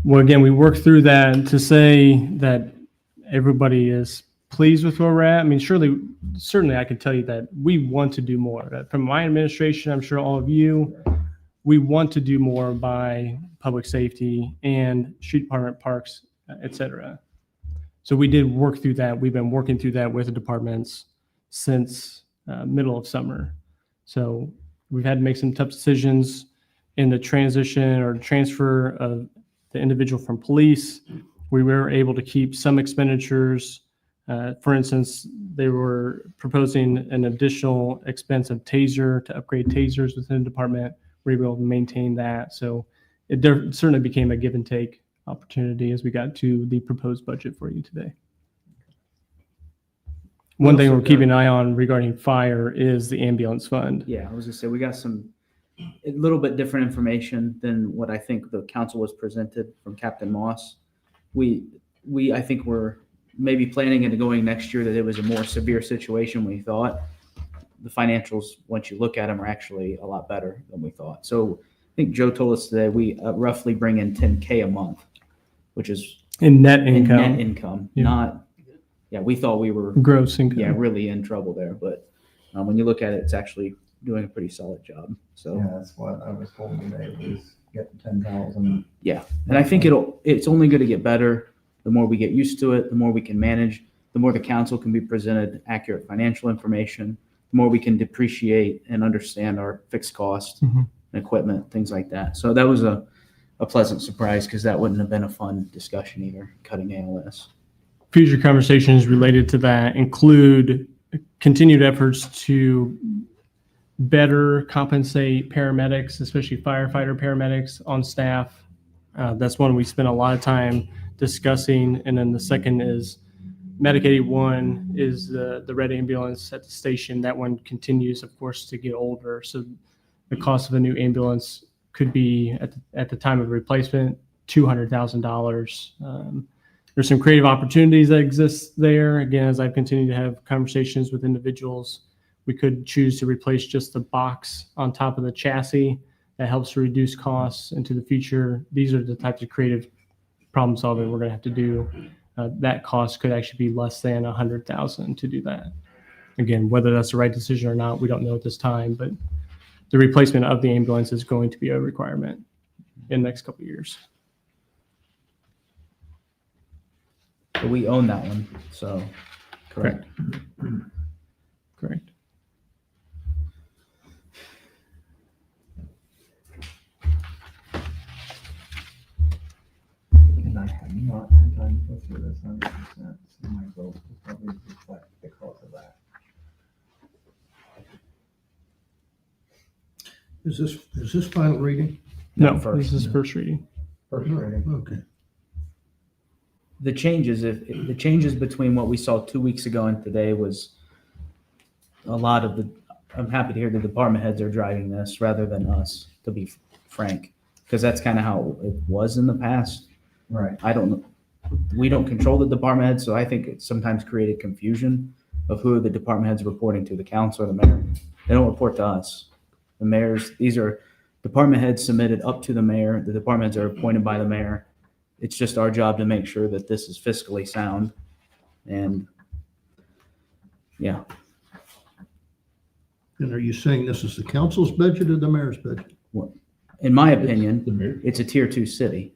Well, again, we worked through that to say that everybody is pleased with where we're at. I mean, certainly I can tell you that we want to do more. From my administration, I'm sure all of you, we want to do more by public safety and street department, parks, et cetera. So we did work through that. We've been working through that with the departments since middle of summer. So we've had to make some tough decisions in the transition or transfer of the individual from police. We were able to keep some expenditures. For instance, they were proposing an additional expense of taser to upgrade tasers within the department. We were able to maintain that. So it certainly became a give and take opportunity as we got to the proposed budget for you today. One thing we're keeping an eye on regarding fire is the ambulance fund. Yeah, I was gonna say, we got a little bit different information than what I think the council was presented from Captain Moss. I think we're maybe planning into going next year that it was a more severe situation than we thought. The financials, once you look at them, are actually a lot better than we thought. So I think Joe told us today we roughly bring in $10K a month, which is In net in income, net income, Yeah. not, we thought we were, gross income. really in trouble there. But when you look at it, it's actually doing a pretty solid job. So. Yeah, that's what I was told today was getting 10,000. Yeah, and I think it's only going to get better. The more we get used to it, the more we can manage, the more the council can be presented accurate financial information, the more we can depreciate and understand our fixed costs Mhm. and equipment, things like that. So that was a pleasant surprise because that wouldn't have been a fun discussion either, cutting ALS. Future conversations related to that include continued efforts to better compensate paramedics, especially firefighter paramedics on staff. That's one we spent a lot of time discussing. And then the second is Medicaid. One is the red ambulance at the station. That one continues, of course, to get older. So the cost of a new ambulance could be at the time of replacement, $200,000. There's some creative opportunities that exist there. Again, as I've continued to have conversations with individuals, we could choose to replace just the box on top of the chassis. That helps to reduce costs into the future. These are the types of creative problem solving we're going to have to do. That cost could actually be less than $100,000 to do that. Again, whether that's the right decision or not, we don't know at this time, but the replacement of the ambulance is going to be a requirement in the next couple of years. But we own that one, so correct. Correct. And I have not had time to go through this 100%, so my vote will probably reflect because of that. Is this final reading? No, first. this is first reading. First reading. Okay. The changes between what we saw 2 weeks ago and today was a lot of I'm happy to hear the department heads are driving this rather than us, to be frank, because that's kind of how it was in the past. Right. We don't control the department heads, so I think it sometimes created confusion of who are the department heads reporting to, the council or the mayor. They don't report to us. The mayors, these are department heads submitted up to the mayor. The department heads are appointed by the mayor. It's just our job to make sure that this is fiscally sound. And yeah, And are you saying this is the council's budget or the mayor's budget? in my opinion, it's a tier 2 city.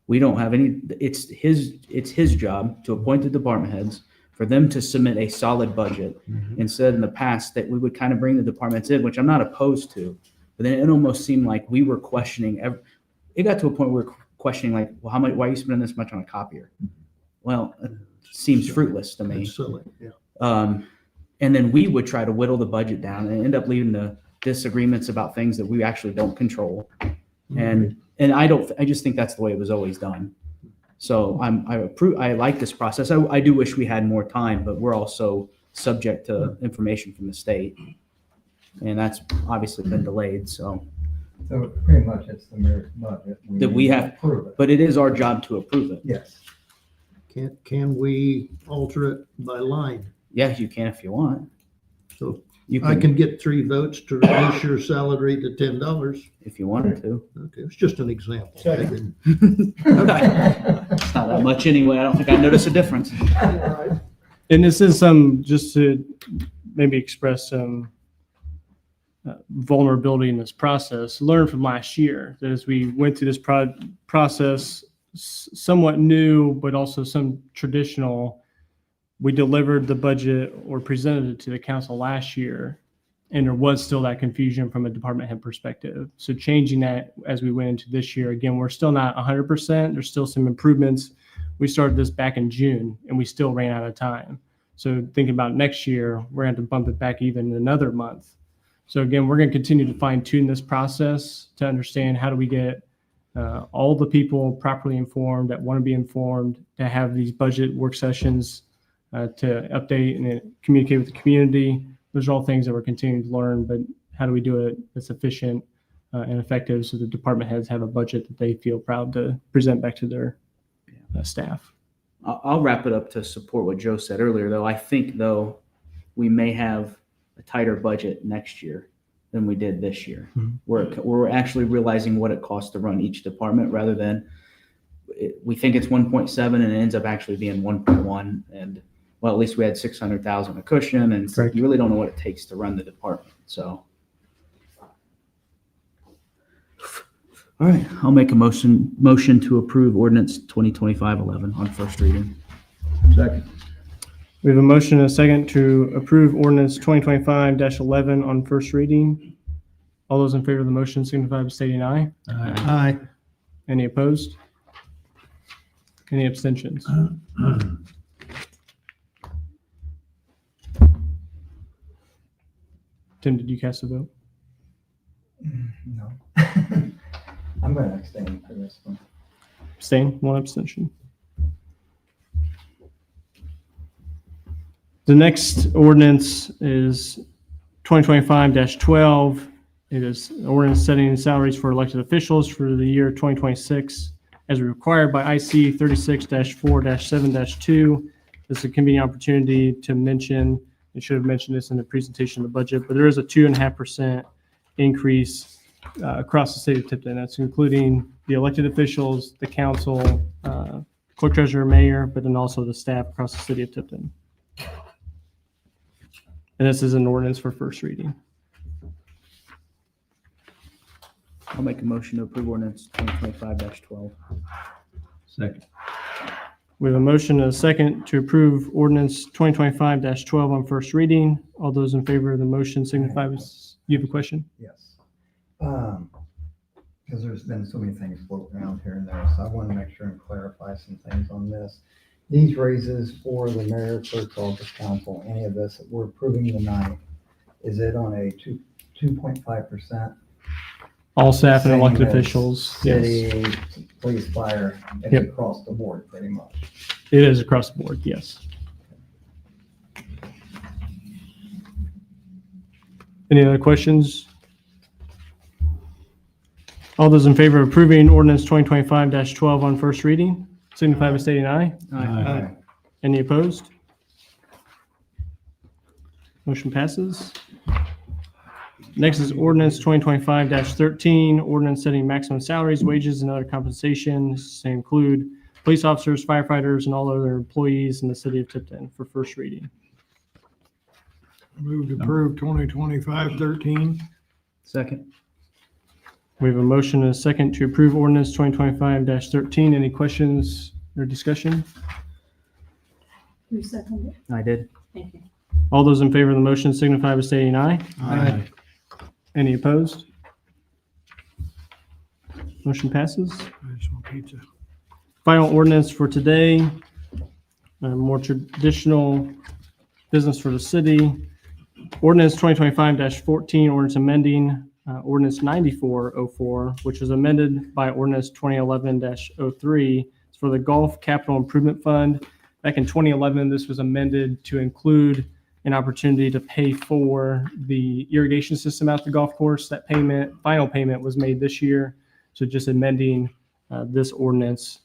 We don't have any, it's his job to appoint the department heads, for them to submit a solid budget. Instead, in the past, that we would kind of bring the departments in, which I'm not opposed to, but then it almost seemed like we were questioning, it got to a point where we're questioning like, well, why are you spending this much on a copier? Well, it seems fruitless to me. It's silly, yeah. And then we would try to whittle the budget down and end up leading to disagreements about things that we actually don't control. And I just think that's the way it was always done. So I like this process. I do wish we had more time, but we're also subject to information from the state. And that's obviously been delayed, so. So pretty much it's the mayor's budget. That we need to have- Approve it. But it is our job to approve it. Yes. Can we alter it by line? Yeah, you can if you want. So You I can, can get 3 votes to reduce your salary to $10. if you wanted to. Okay, it's just an example. Second. It's not that much anyway. I don't think I notice a difference. And this is just to maybe express some vulnerability in this process, learn from last year that as we went through this process, somewhat new, but also some traditional, we delivered the budget or presented it to the council last year, and there was still that confusion from a department head perspective. So changing that as we went into this year, again, we're still not 100%. There's still some improvements. We started this back in June, and we still ran out of time. So thinking about next year, we're going to bump it back even another month. So again, we're going to continue to fine tune this process to understand how do we get all the people properly informed that want to be informed, to have these budget work sessions, to update and communicate with the community. Those are all things that we're continuing to learn, but how do we do it that's efficient and effective so the department heads have a budget that they feel proud to present back to their staff. I'll wrap it up to support what Joe said earlier, though. I think, though, we may have a tighter budget next year than we did this year. We're actually realizing what it costs to run each department rather than we think it's 1.7 and it ends up actually being 1.1. And well, at least we had 600,000 a cushion, and Correct. You really don't know what it takes to run the department. So, all right, I'll make a motion to approve ordinance 2025-11 on first reading. Second. We have a motion and a second to approve ordinance 2025-11 on first reading. All those in favor of the motion signify by stating aye. Aye. Any opposed? Any abstentions? Tim, did you cast a vote? No. I'm going to abstain for this one. Abstain, one abstention. The next ordinance is 2025-12. It is an ordinance setting salaries for elected officials for the year 2026 as required by IC 36-4-7-2. This is a convenient opportunity to mention, I should have mentioned this in the presentation of the budget, but there is a 2.5% increase across the state of Tipton. That's including the elected officials, the council, clerk treasurer, mayor, but then also the staff across the city of Tipton. And this is an ordinance for first reading. I'll make a motion to approve ordinance 2025-12. Second. We have a motion and a second to approve ordinance 2025-12 on first reading. All those in favor of the motion signify by, you have a question? Yes. Because there's been so many things floating around here and there, so I want to make sure and clarify some things on this. These raises for the mayor, clerk, office, council, any of this that we're approving tonight, is it on a 2.5%? All staff and Same elected as officials. Yes, City, police, fire, it's Yep. across the board pretty much. it is across the board. Yes. Any other questions? All those in favor of approving ordinance 2025-12 on first reading, signify by stating aye. Aye. Any opposed? Motion passes. Next is ordinance 2025-13, ordinance setting maximum salaries, wages, and other compensations to include police officers, firefighters, and all other employees in the city of Tipton for first reading. Move to approve 2025-13. Second. We have a motion and a second to approve ordinance 2025-13. Any questions or discussion? Who seconded it? I did. Thank you. All those in favor of the motion signify by stating aye. Aye. Any opposed? Motion passes. Final ordinance for today, more traditional business for the city. Ordinance 2025-14, ordinance amending ordinance 9404, which was amended by ordinance 2011-03. It's for the Golf Capital Improvement Fund. Back in 2011, this was amended to include an opportunity to pay for the irrigation system out the golf course. That final payment was made this year. So just amending this ordinance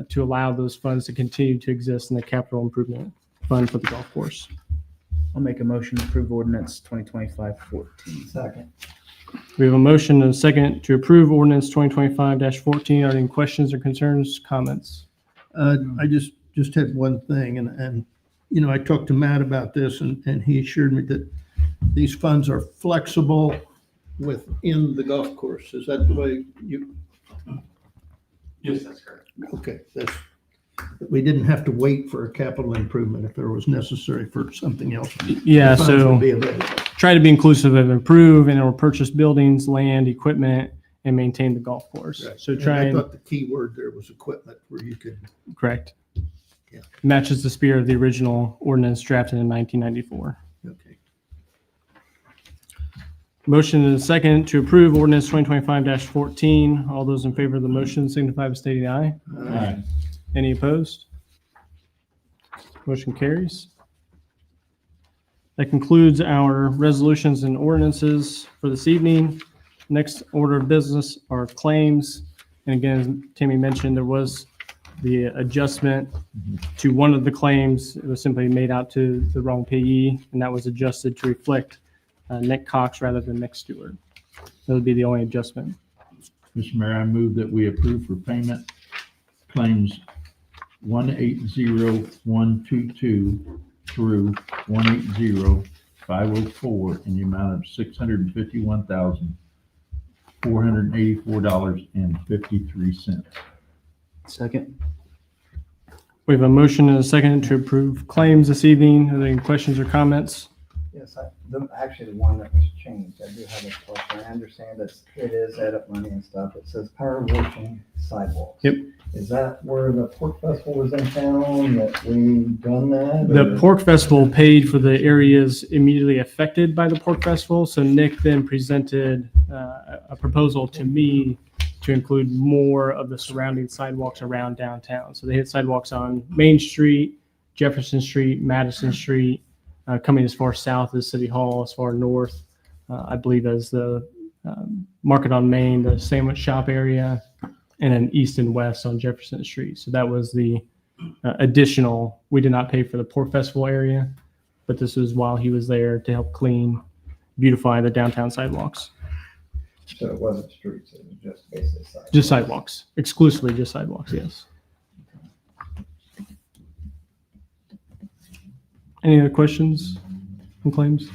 to allow those funds to continue to exist in the capital improvement fund for the golf course. I'll make a motion to approve ordinance 2025-14. Second. We have a motion and a second to approve ordinance 2025-14. Are there any questions or concerns, comments? I just had one thing, and you know, I talked to Matt about this, and he assured me that these funds are flexible within the golf course. Is that the way you? Yes, that's correct. Okay, we didn't have to wait for a capital improvement if there was necessary for something else. Yeah, The funds so would be available. try to be inclusive of improve and or purchase buildings, land, equipment, and maintain the golf course. Right. So And try I and, thought the key word there was equipment, where you could. correct. Yeah. Matches the spirit of the original ordinance drafted in 1994. Okay. Motion and a second to approve ordinance 2025-14. All those in favor of the motion signify by stating aye. Aye. Any opposed? Motion carries. That concludes our resolutions and ordinances for this evening. Next order of business are claims. And again, as Tammy mentioned, there was the adjustment to one of the claims. It was simply made out to the wrong payee, and that was adjusted to reflect Nick Cox rather than Nick Stewart. That would be the only adjustment. Mr. Mayor, I move that we approve for payment claims 180122 through 180504 in the amount of $651,484.53. Second. We have a motion and a second to approve claims this evening. Are there any questions or comments? Yes, actually, the one that was changed, I do have a question. I understand that it is edit money and stuff. It says power washing sidewalks. Yep. Is that where the pork festival was in town, that we done that? The or- Pork Festival paid for the areas immediately affected by the Pork Festival. So Nick then presented a proposal to me to include more of the surrounding sidewalks around downtown. So they hit sidewalks on Main Street, Jefferson Street, Madison Street, coming as far south as City Hall, as far north, I believe, as the Market on Main, the sandwich shop area, and then east and west on Jefferson Street. So that was the additional. We did not pay for the Pork Festival area, but this was while he was there to help clean, beautify the downtown sidewalks. So it wasn't streets, it was just basically sidewalks. Just sidewalks, exclusively just sidewalks, yes. Any other questions and claims?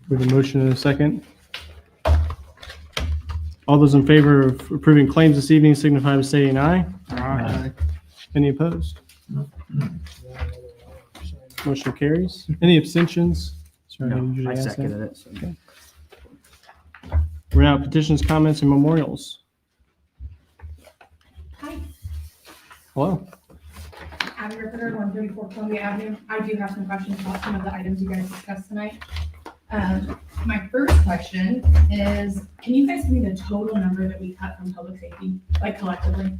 We have a motion and a second. All those in favor of approving claims this evening signify by saying aye. Aye. Any opposed? Motion carries. Any abstentions? Sorry, I usually I ask that. seconded it. So. We're now at petitions, comments, and memorials. Hi, Hello. Abby Rippiter, 134 Columbia Avenue. I do have some questions about some of the items you guys discussed tonight. My first question is, can you guys give me the total number that we cut from public safety, like collectively?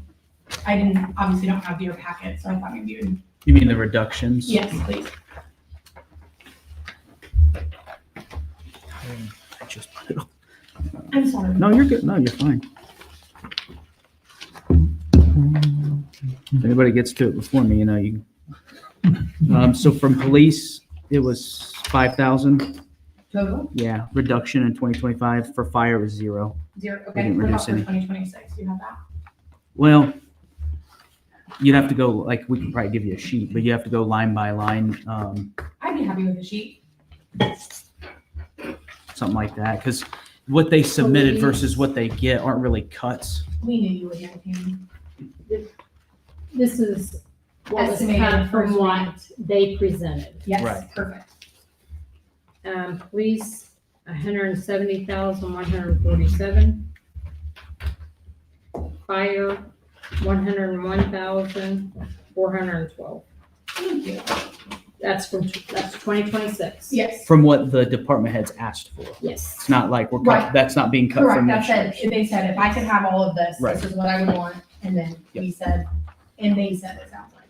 I obviously don't have your packet, so I thought maybe you would. You mean the reductions? Yes, please. I just put it on. I'm sorry. No, you're good. No, you're fine. If anybody gets to it before me, you know, you. So from police, it was 5,000. Total? Yeah, reduction in 2025. For fire, it was 0. 0. We Okay, didn't what about reduce for any. 2026? Do you have that? Well, you'd have to go, like, we can probably give you a sheet, but you have to go line by line. I'd be happy with a sheet. something like that, because what they submitted Police. versus what they get aren't really cuts. We knew you would get it, Tammy. This is what was Estimated cut from first what they presented. Yes, Right. perfect. Police, 170,147. Fire, 101,412. Thank you. That's 2026. Yes, From what the department heads asked for. Yes. It's not like we're Right. cut, that's not being cut correct. from That next said, year. they said if I could have all of this, Right. this is what I would want. And then we said, and they said, it sounds like.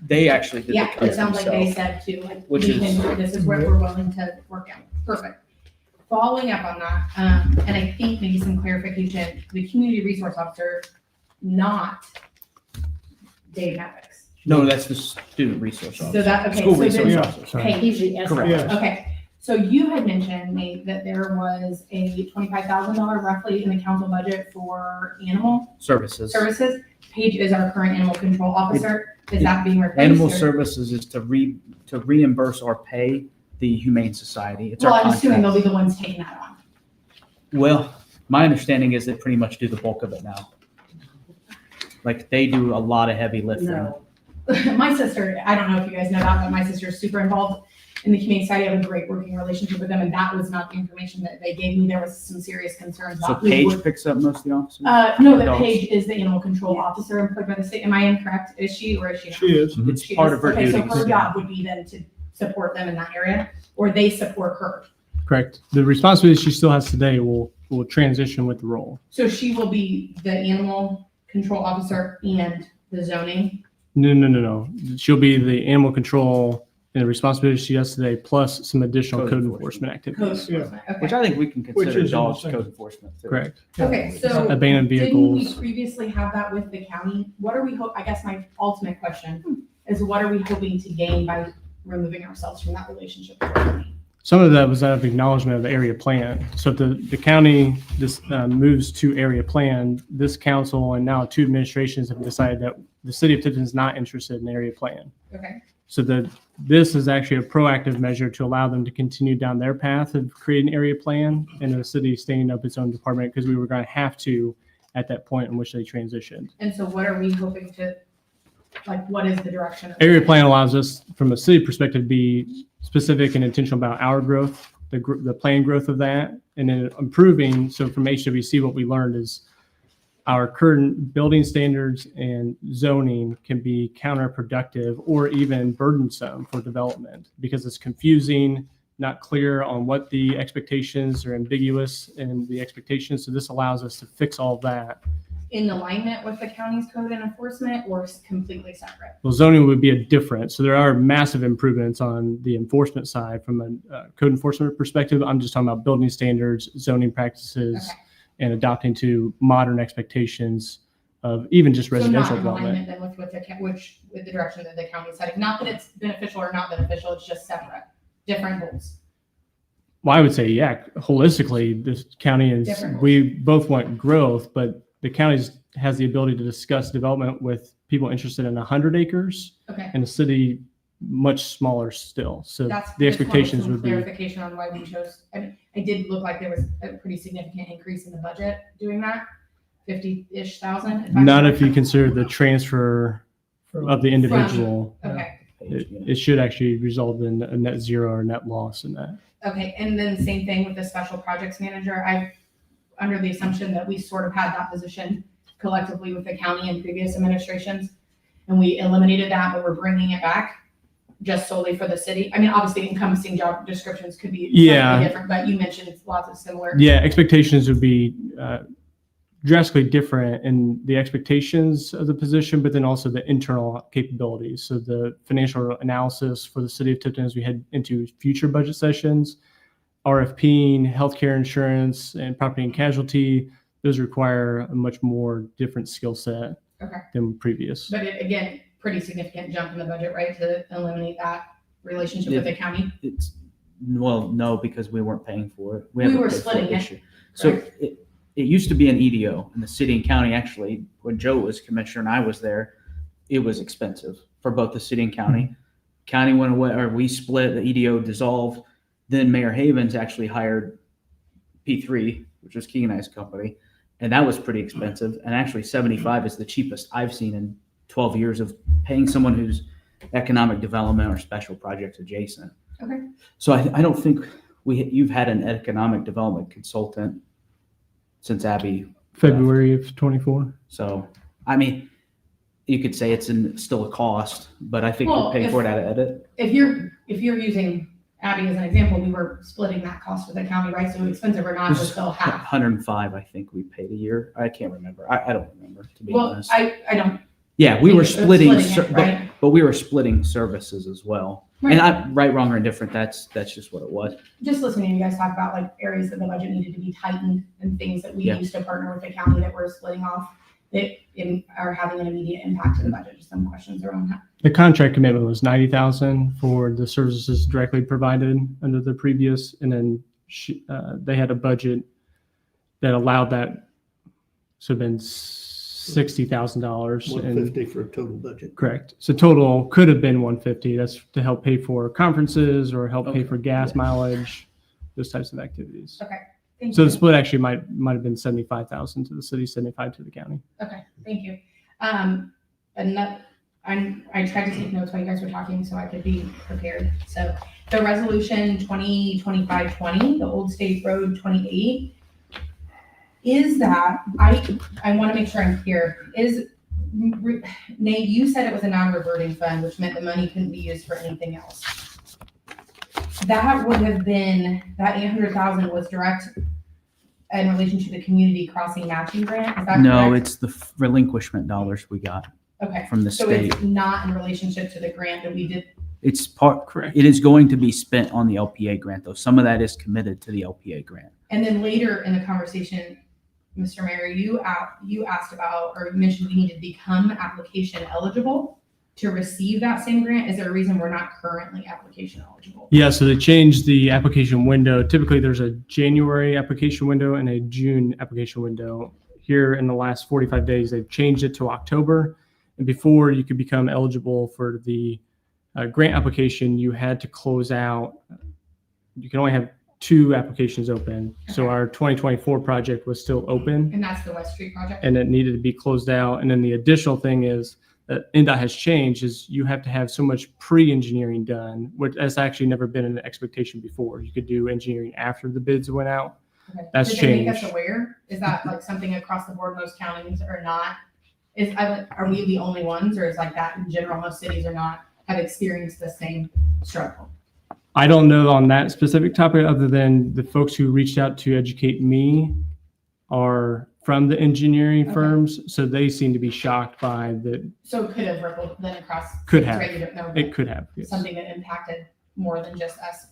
They actually did the Yeah, it cuts sounds like they themselves. said too, like, Which we is- can, this is where we're willing to work out. Perfect. Following up on that, and I think maybe some clarification, the community resource officer, not Dave Maddox. No, that's the student resource So officer. that, okay, School so resource then, officer. hey, He's the S. Correct. okay, so you had mentioned, Nate, that there was a $25,000 roughly in the council budget for animal Services. services. Paige is our current animal control officer. Is that being replaced? Animal or- services is to reimburse or pay the Humane Society. It's our Well, I'm assuming they'll contract. be the ones taking that on. Well, my understanding is they pretty much do the bulk of it now. Like they do a lot of heavy lifting. My sister, I don't know if you guys know that, but my sister is super involved in the Humane Society. I have a great working relationship with them, and that was not the information that they gave me. There was some serious concerns So about. who Paige would- picks up most of the officers? No, that Dogs. Paige is the animal control officer employed by the state. Am I incorrect? Is she or is she not? She is. It's She part is. of her Okay, duties. so her job would be then to support them in that area, or they support her. Correct. The responsibility she still has today will transition with the role. So she will be the animal control officer and the zoning. No. She'll be the animal control and the responsibility she has today, plus some additional Code code enforcement. enforcement Code activities. enforcement. Which Okay. I think we can Which consider is in the dogs same- code enforcement. too. Correct. Okay, so. Abandoned Didn't we vehicles. previously have that with the county? What are we, I guess my ultimate question is what are we hoping to gain by removing ourselves from that relationship with the county? Some of that was out of acknowledgement of the area plan. So if the county moves to area plan, this council and now two administrations have decided that the city of Tipton is not interested in area plan. Okay, So this is actually a proactive measure to allow them to continue down their path of creating an area plan and the city standing up its own department because we were going to have to at that point in which they transitioned. and so what are we hoping to, like, what is the direction? of- Area plan allows us, from a city perspective, to be specific and intentional about our growth, the planned growth of that, and then improving. So from HWC, what we learned is our current building standards and zoning can be counterproductive or even burdensome for development because it's confusing, not clear on what the expectations are, ambiguous in the expectations. So this allows us to fix all of that. In alignment with the county's code and enforcement or completely separate? Well, zoning would be a different. So there are massive improvements on the enforcement side from a code enforcement perspective. I'm just talking about building standards, zoning practices, Okay. and adopting to modern expectations of even just residential So not in development. alignment then with with the direction that the county is heading? Not that it's beneficial or not beneficial, it's just separate, different goals. Well, I would say, yeah, holistically, this county is, Different. we both want growth, but the county has the ability to discuss development with people interested in 100 acres Okay. and the city much smaller still. So That's the just wanted expectations some would be. clarification on why we chose, I mean, it did look like there was a pretty significant increase in the budget doing that, 50-ish thousand. Not if you consider the transfer of the individual. Okay, It should actually result in a net zero or net loss in that. okay, and then same thing with the special projects manager, under the assumption that we sort of had that position collectively with the county in previous administrations, and we eliminated that, but we're bringing it back just solely for the city. I mean, obviously encompassing job descriptions could be Yeah. slightly different, but you mentioned lots of similar. Yeah, expectations would be drastically different in the expectations of the position, but then also the internal capabilities. So the financial analysis for the city of Tipton as we head into future budget sessions, RFPing, healthcare insurance, and property and casualty, those require a much more different skill set Okay. than previous. But again, pretty significant jump in the budget, right, to eliminate that relationship with the county? Well, no, because we weren't paying for it. We haven't were paid for splitting this it, year. So correct? it used to be an EDO in the city and county. Actually, when Joe was commissioner and I was there, it was expensive for both the city and county. County went away, or we split, the EDO dissolved. Then Mayor Havens actually hired P3, which was Keegan and I's company, and that was pretty expensive. And actually 75 is the cheapest I've seen in 12 years of paying someone who's economic development or special projects adjacent. Okay. So I don't think you've had an economic development consultant since Abby. February of 24. So, I mean, you could say it's still a cost, but I think Well, we're paying for it out of edit. If you're using Abby as an example, we were splitting that cost with the county, right? So expensive or not, we're still half. 105, I think we paid a year. I can't remember. I don't remember, to be Well, honest. I don't. Yeah, we were Splitting it, splitting, right? but we were splitting services as well. Right. And I, right, wrong, or indifferent, that's just what it was. Just listening to you guys talk about like areas that the budget needed to be tightened and things that we Yeah. used to partner with the county that we're splitting off that are having an immediate impact to the budget. Just some questions around that. The contract commitment was 90,000 for the services directly provided under the previous, and then they had a budget that allowed that. So it'd been $60,000. $150 for a total budget. Correct. So total could have been 150. That's to help pay for conferences or help pay Okay. for gas Yeah. mileage, those types of activities. Okay. Thank So you. the split actually might have been 75,000 to the city, 75 to the county. Okay, thank you. And that, I tried to take notes while you guys were talking so I could be prepared. So the resolution 2025-20, the Old State Road 28, is that, I want to make sure I'm clear, Nate, you said it was a non-reverting fund, which meant the money couldn't be used for anything else. That would have been, that 800,000 was direct in relation to the community crossing matching grant, is that No, correct? it's the relinquishment dollars we got Okay, from the so state. it's not in relationship to the grant that we did. It's part, Correct. it is going to be spent on the LPA grant, though. Some of that is committed to the LPA grant. And then later in the conversation, Mr. Mayor, you asked about, or you mentioned we need to become application eligible to receive that same grant. Is there a reason we're not currently application eligible? Yeah, so they changed the application window. Typically, there's a January application window and a June application window. Here in the last 45 days, they've changed it to October. And before you could become eligible for the grant application, you had to close out. You can only have 2 applications open. So Okay. our 2024 project was still open, And that's the West Street project? and it needed to be closed out. And then the additional thing is that NDOT has changed is you have to have so much pre-engineering done, which has actually never been an expectation before. You could do engineering after the bids went out. Okay. That's Did they make us changed. aware? Is that like something across the board, most counties are not? Are we the only ones, or is like that in general, most cities are not, have experienced the same struggle? I don't know on that specific topic, other than the folks who reached out to educate me are from the engineering Okay. firms, so they seem to be shocked by the, So it could have rippled then across. Could cities, have. right? You don't know. it could have. Yes. Something that impacted more than just us.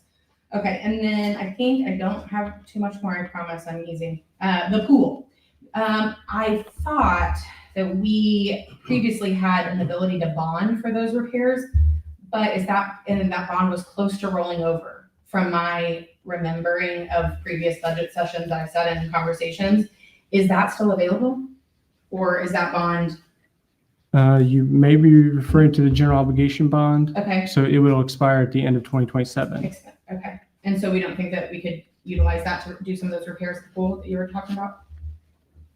Okay, and then I think I don't have too much more, I promise, I'm easy. The pool. I thought that we previously had an ability to bond for those repairs, but and that bond was close to rolling over from my remembering of previous budget sessions I've said in conversations. Is that still available? Or is that bond, You may be referring to the general obligation bond, okay? so it will expire at the end of 2027. Okay, and so we don't think that we could utilize that to do some of those repairs at the pool that you were talking about?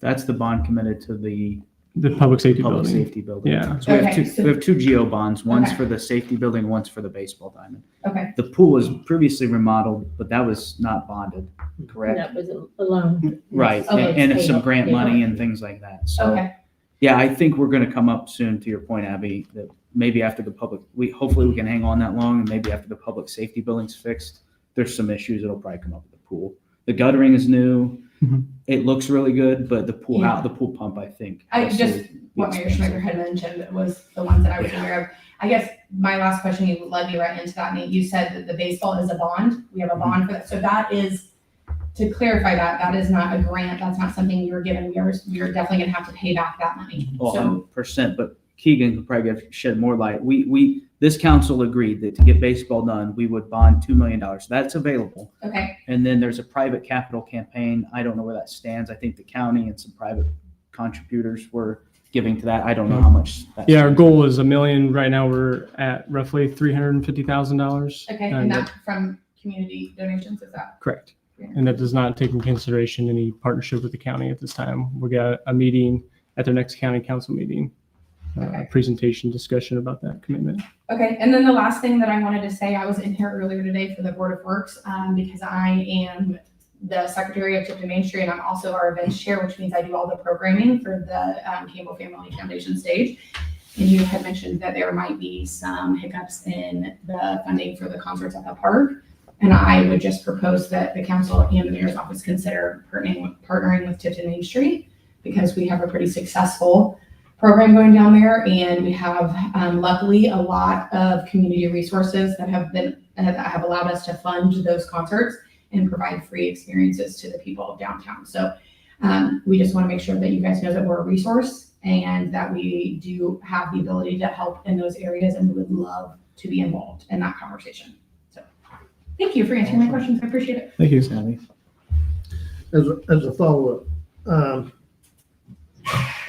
That's the bond committed to the The public safety public building. safety building. Yeah. So we have Okay, two, so- we have 2 GO bonds, one's Okay. for the safety building, one's for the baseball diamond. Okay, The pool was previously remodeled, but that was not bonded, correct? That was a loan. Right, Okay, and it's some paid grant off. money and things like that. So, okay, yeah, I think we're gonna come up soon, to your point, Abby, that maybe after the hopefully we can hang on that long, and maybe after the public safety building's fixed, there's some issues that'll probably come up with the pool. The guttering is new. Mhm. It looks really good, but the pool Yeah. the pool pump, I think. I also just, would be what Mayor expensive. Schmider had mentioned was the ones that I was aware of. I guess my last question, you led me right into that, Nate. You said that the baseball is a bond. We have a bond for that. So that is, to clarify that is not a grant. That's not something we were given. We are definitely gonna have to pay back that money. Well, So, 100%, but Keegan could probably shed more light. This council agreed that to get baseball done, we would bond $2 million. That's available. okay, And then there's a private capital campaign. I don't know where that stands. I think the county and some private contributors were giving to that. I don't know how much. Yeah, our goal is $1 million. Right now, we're at roughly $350,000. okay, and that from community donations, is that? Correct. And that does not take into consideration any partnership with the county at this time. We got a meeting at their next county council meeting, presentation discussion about that commitment. Okay, and then the last thing that I wanted to say, I was in here earlier today for the Board of Works, because I am the Secretary of Tipton Main Street, and I'm also our events chair, which means I do all the programming for the Campbell Family Foundation stage. And you had mentioned that there might be some hiccups in the funding for the concerts at the park. And I would just propose that the council and the mayor's office consider partnering with Tipton Main Street, because we have a pretty successful program going down there, and we have luckily a lot of community resources that have allowed us to fund those concerts and provide free experiences to the people of downtown. So we just want to make sure that you guys know that we're a resource and that we do have the ability to help in those areas, and we would love to be involved in that conversation. So thank you for answering my questions. I appreciate it. Thank you. Savvy. As a follow-up,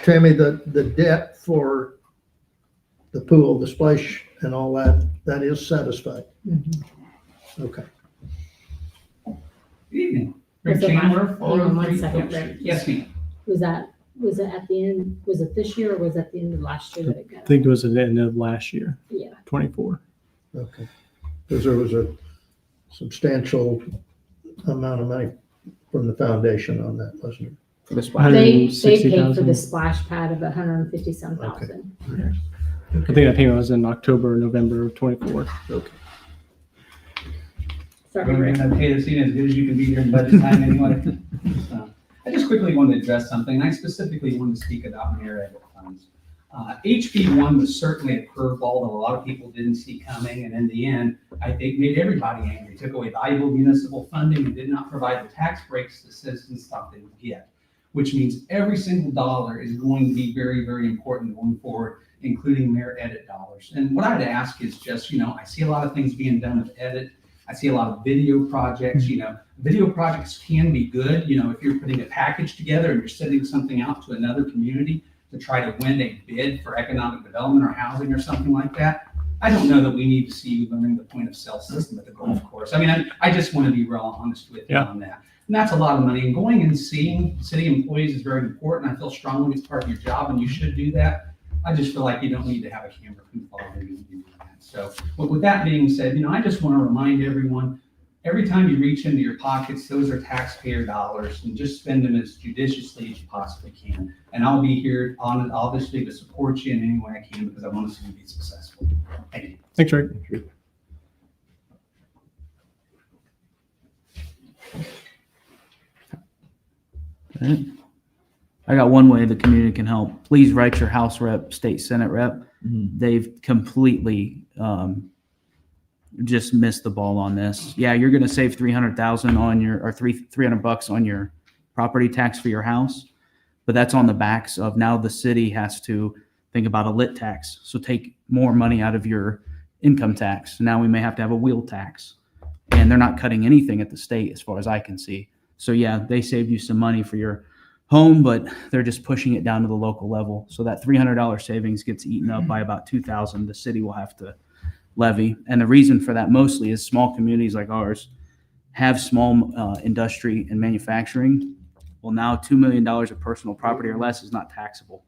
Tammy, the debt for the pool, the splash and all that is satisfied? Okay. Good evening. Was Rick it Chandler, last- hang on one 403 second, Oak Rick. Street. Yes, ma'am. Was it at the end, was it this year or was it at the end of last year that it I got? think it was at the end of last year, Yeah. 24. Okay. Because there was a substantial amount of money from the foundation on that, wasn't it? For the splash. They paid for 160,000. the splash pad of 150-some thousand. I think that payment was in October, November of 24. Sorry, We're Rick. gonna pay the scene as good as you can be during budget time anyway. So, I just quickly wanted to address something. I specifically wanted to speak about mayor edit funds. HB1 was certainly a curveball that a lot of people didn't see coming, and in the end, I think made everybody angry. Took away valuable municipal funding and did not provide the tax breaks the citizens thought they would get, which means every single dollar is going to be very, very important going forward, including mayor edit dollars. And what I'd ask is just, I see a lot of things being done with edit. I see a lot of video projects, video projects can be good, if you're putting a package together and you're sending something out to another community to try to win a bid for economic development or housing or something like that. I don't know that we need to see you learning the point of sale system at the golf course. I mean, I just want to be real honest with you on that. And that's a lot of money. And going and seeing city employees is very important. I feel strongly it's part of your job and you should do that. I just feel like you don't need to have a camera crew following you doing that. So with that being said, I just want to remind everyone, every time you reach into your pockets, those are taxpayer dollars, and just spend them as judiciously as you possibly can. And I'll be here on it, obviously, to support you in any way I can, because I want to see you be successful. Thank you. Thanks, Rick. Alright. I got one way the community can help. Please write your House rep, state Senate rep. They've completely just missed the ball on this. Yeah, you're going to save $300,000 on your, or $300 on your property tax for your house, but that's on the backs of now the city has to think about a lit tax. So take more money out of your income tax. Now we may have to have a wheel tax, and they're not cutting anything at the state as far as I can see. So yeah, they saved you some money for your home, but they're just pushing it down to the local level. So that $300 savings gets eaten up by about $2,000 the city will have to levy. And the reason for that mostly is small communities like ours have small industry and manufacturing. Well, now $2 million of personal property or less is not taxable.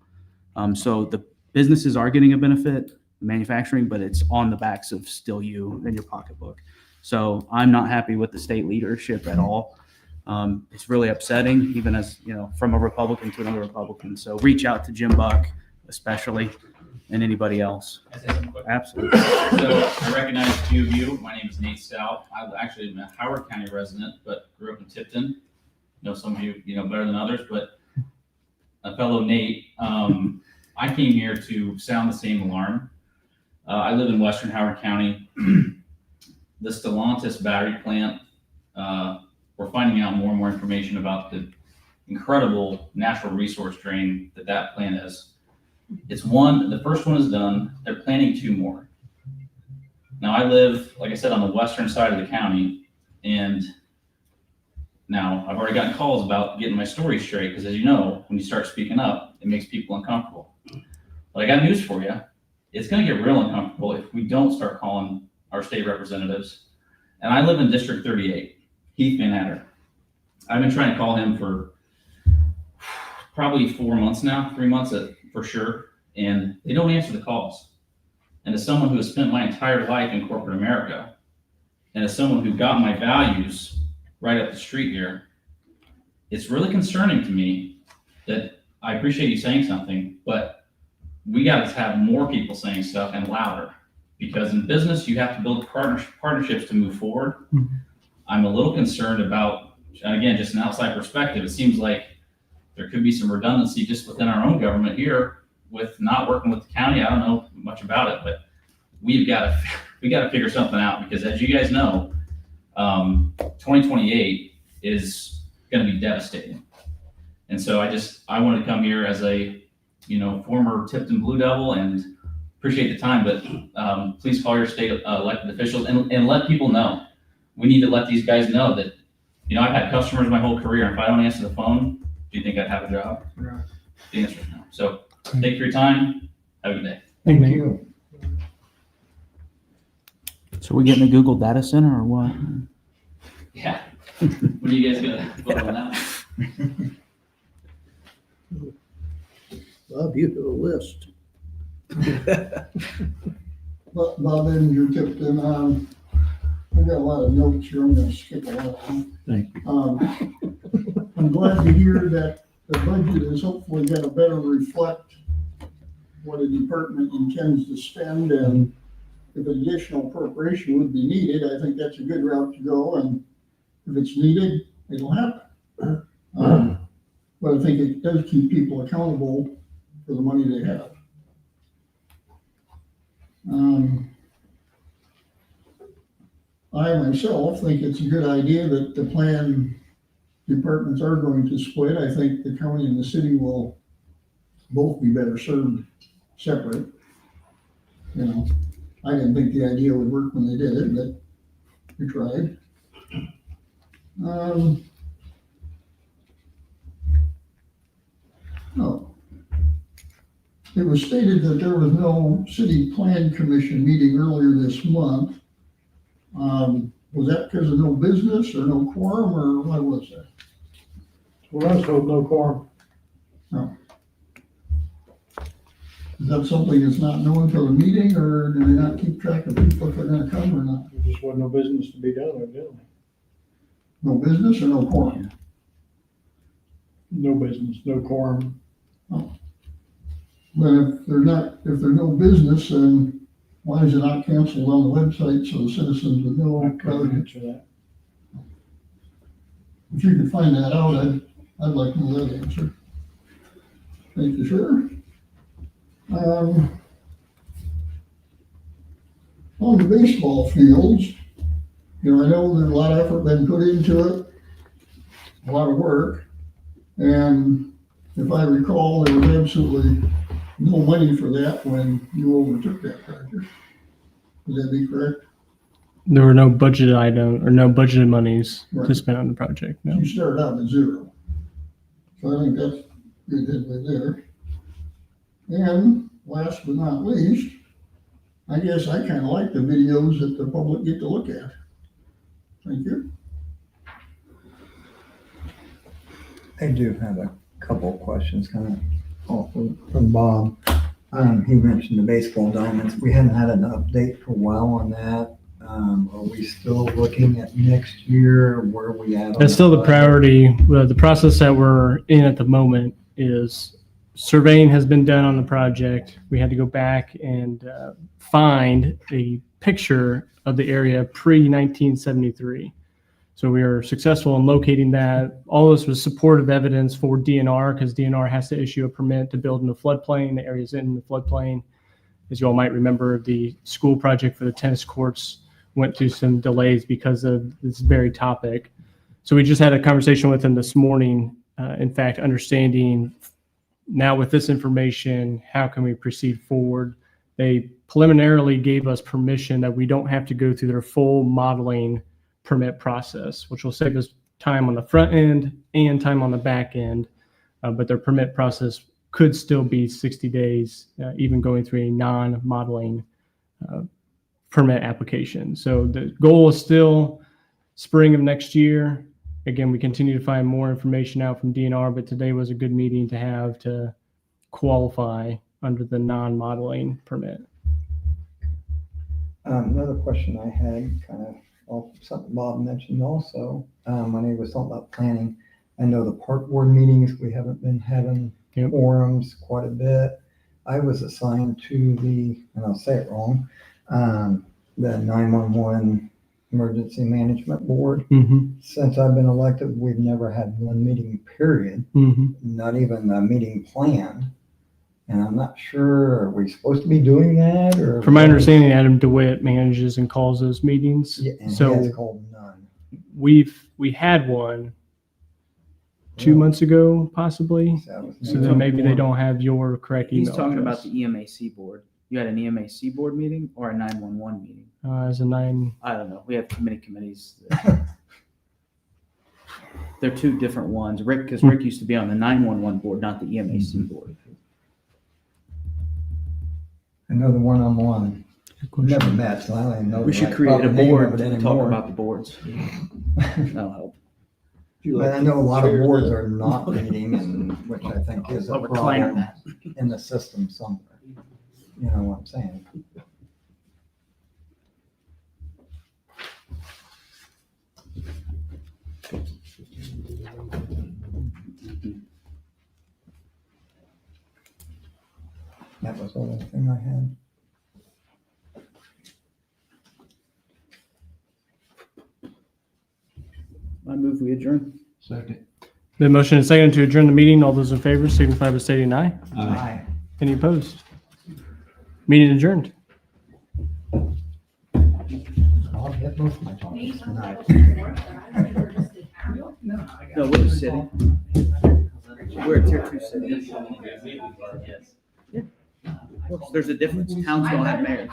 So the businesses are getting a benefit, manufacturing, but it's on the backs of still you and your pocketbook. So I'm not happy with the state leadership at all. It's really upsetting, even as, from a Republican to another Republican. So reach out to Jim Buck, especially, and anybody else. Can I say something quick? Absolutely. So I recognize a few of you. My name is Nate Stout. I actually am a Howard County resident, but grew up in Tipton. Know some of you, better than others, but a fellow Nate, I came here to sound the same alarm. I live in Western Howard County. The Stellantis battery plant, we're finding out more and more information about the incredible natural resource drain that plant is. The first one is done. They're planning 2 more. Now I live, like I said, on the western side of the county, and now I've already gotten calls about getting my story straight, because as you know, when you start speaking up, it makes people uncomfortable. But I got news for you. It's going to get real uncomfortable if we don't start calling our state representatives. And I live in District 38, Heath Van Adder. I've been trying to call him for probably 4 months now, 3 months for sure, and they don't answer the calls. And as someone who has spent my entire life in corporate America, and as someone who got my values right up the street here, it's really concerning to me that I appreciate you saying something, but we got to have more people saying stuff and louder, because in business, you have to build partnerships to move forward. Mhm. I'm a little concerned about, and again, just an outside perspective, it seems like there could be some redundancy just within our own government here with not working with the county. I don't know much about it, but we got to figure something out, because as you guys know, 2028 is going to be devastating. And so I wanted to come here as a, former Tipton Blue Devil, and appreciate the time, but please call your state elected officials and let people know. We need to let these guys know that, I've had customers my whole career, and if I don't answer the phone, do you think I'd have a job? Right. The answer is no. So thank you for your time. Have a good day. Thank you. So we're getting a Google data center or what? Yeah. When are you guys gonna vote on that? Bob, you have a list. Bob Ender, Tipton. I've got a lot of notes here. I'm gonna skip a lot. Thank you. I'm glad to hear that the budget is hopefully gonna better reflect what a department intends to spend, and if additional appropriation would be needed, I think that's a good route to go, and if it's needed, it'll happen. But I think it does keep people accountable for the money they have. I myself think it's a good idea that the plan departments are going to split. I think the county and the city will both be better served separate. I didn't think the idea would work when they did it, but we tried. It was stated that there was no city plan commission meeting earlier this month. Was that because of no business or no quorum, or what was that? Well, I was told no quorum. Is that something that's not known until the meeting, or do they not keep track of people if they're gonna come or not? There just wasn't no business to be done, evidently. No business or no quorum? No business, no quorum. But if there's no business, then why is it not canceled on the website so the citizens would know? I couldn't answer that. If you could find that out, I'd like to know that answer. Thank you, sir. On the baseball fields, I know there's a lot of effort been put into it, a lot of work, and if I recall, there was absolutely no money for that when you overtook that project. Would that be correct? There were no budgeted item or no budgeted monies to Right. spend on the project. No. You started out at zero. So I think that's good headway there. And last but not least, I guess I kind of like the videos that the public get to look at. Thank you. I do have a couple of questions kind of from Bob. He mentioned the baseball diamonds. We haven't had an update for a while on that. Are we still looking at next year? Where are we at? That's still the priority. The process that we're in at the moment is surveying has been done on the project. We had to go back and find a picture of the area pre-1973. So we are successful in locating that. All this was supportive evidence for DNR, because DNR has to issue a permit to build in the floodplain. The area's in the floodplain. As you all might remember, the school project for the tennis courts went through some delays because of this very topic. So we just had a conversation with them this morning. In fact, understanding now with this information, how can we proceed forward? They preliminarily gave us permission that we don't have to go through their full modeling permit process, which will save us time on the front end and time on the back end. But their permit process could still be 60 days, even going through a non-modeling permit application. So the goal is still spring of next year. again, we continue to find more information out from DNR, but today was a good meeting to have to qualify under the non-modeling permit. Another question I had, kind of off something Bob mentioned also, when he was talking about planning. I know the park board meetings, we haven't been having Yep. forums quite a bit. I was assigned to the, and I'll say it wrong, the 911 Emergency Management Board. Mm-hmm. Since I've been elected, we've never had one meeting period, Mm-hmm. not even a meeting plan. And I'm not sure, are we supposed to be doing that or? From my understanding, Adam DeWitt manages and calls those meetings. Yeah, and So- he has called none. We had one 2 months ago, possibly. So then maybe they don't have your correct email He's talking about address. the EMAC board. You had an EMAC board meeting or a 911 meeting? As a 9. I don't know. We have too many committees. They're two different ones. Because Rick used to be on the 911 board, not the EMAC board. I know the one-on-one, never met, so I don't even know. We the should right create a proper name board of it to talk anymore. about the boards. That'll help. But I know a lot of boards are not meeting, and which I think is a I'll reclaim problem in the system somewhere. You know what I'm saying? That was the only thing I had. I move we adjourn. Second. The motion is second to adjourn the meeting. All those in favor signify by stating aye. Aye. Any opposed? Meeting adjourned. I'll hit most of my topics tonight. No, we're just sitting. We're a tier 2 city. Yes. There's a difference. Towns don't have mayors.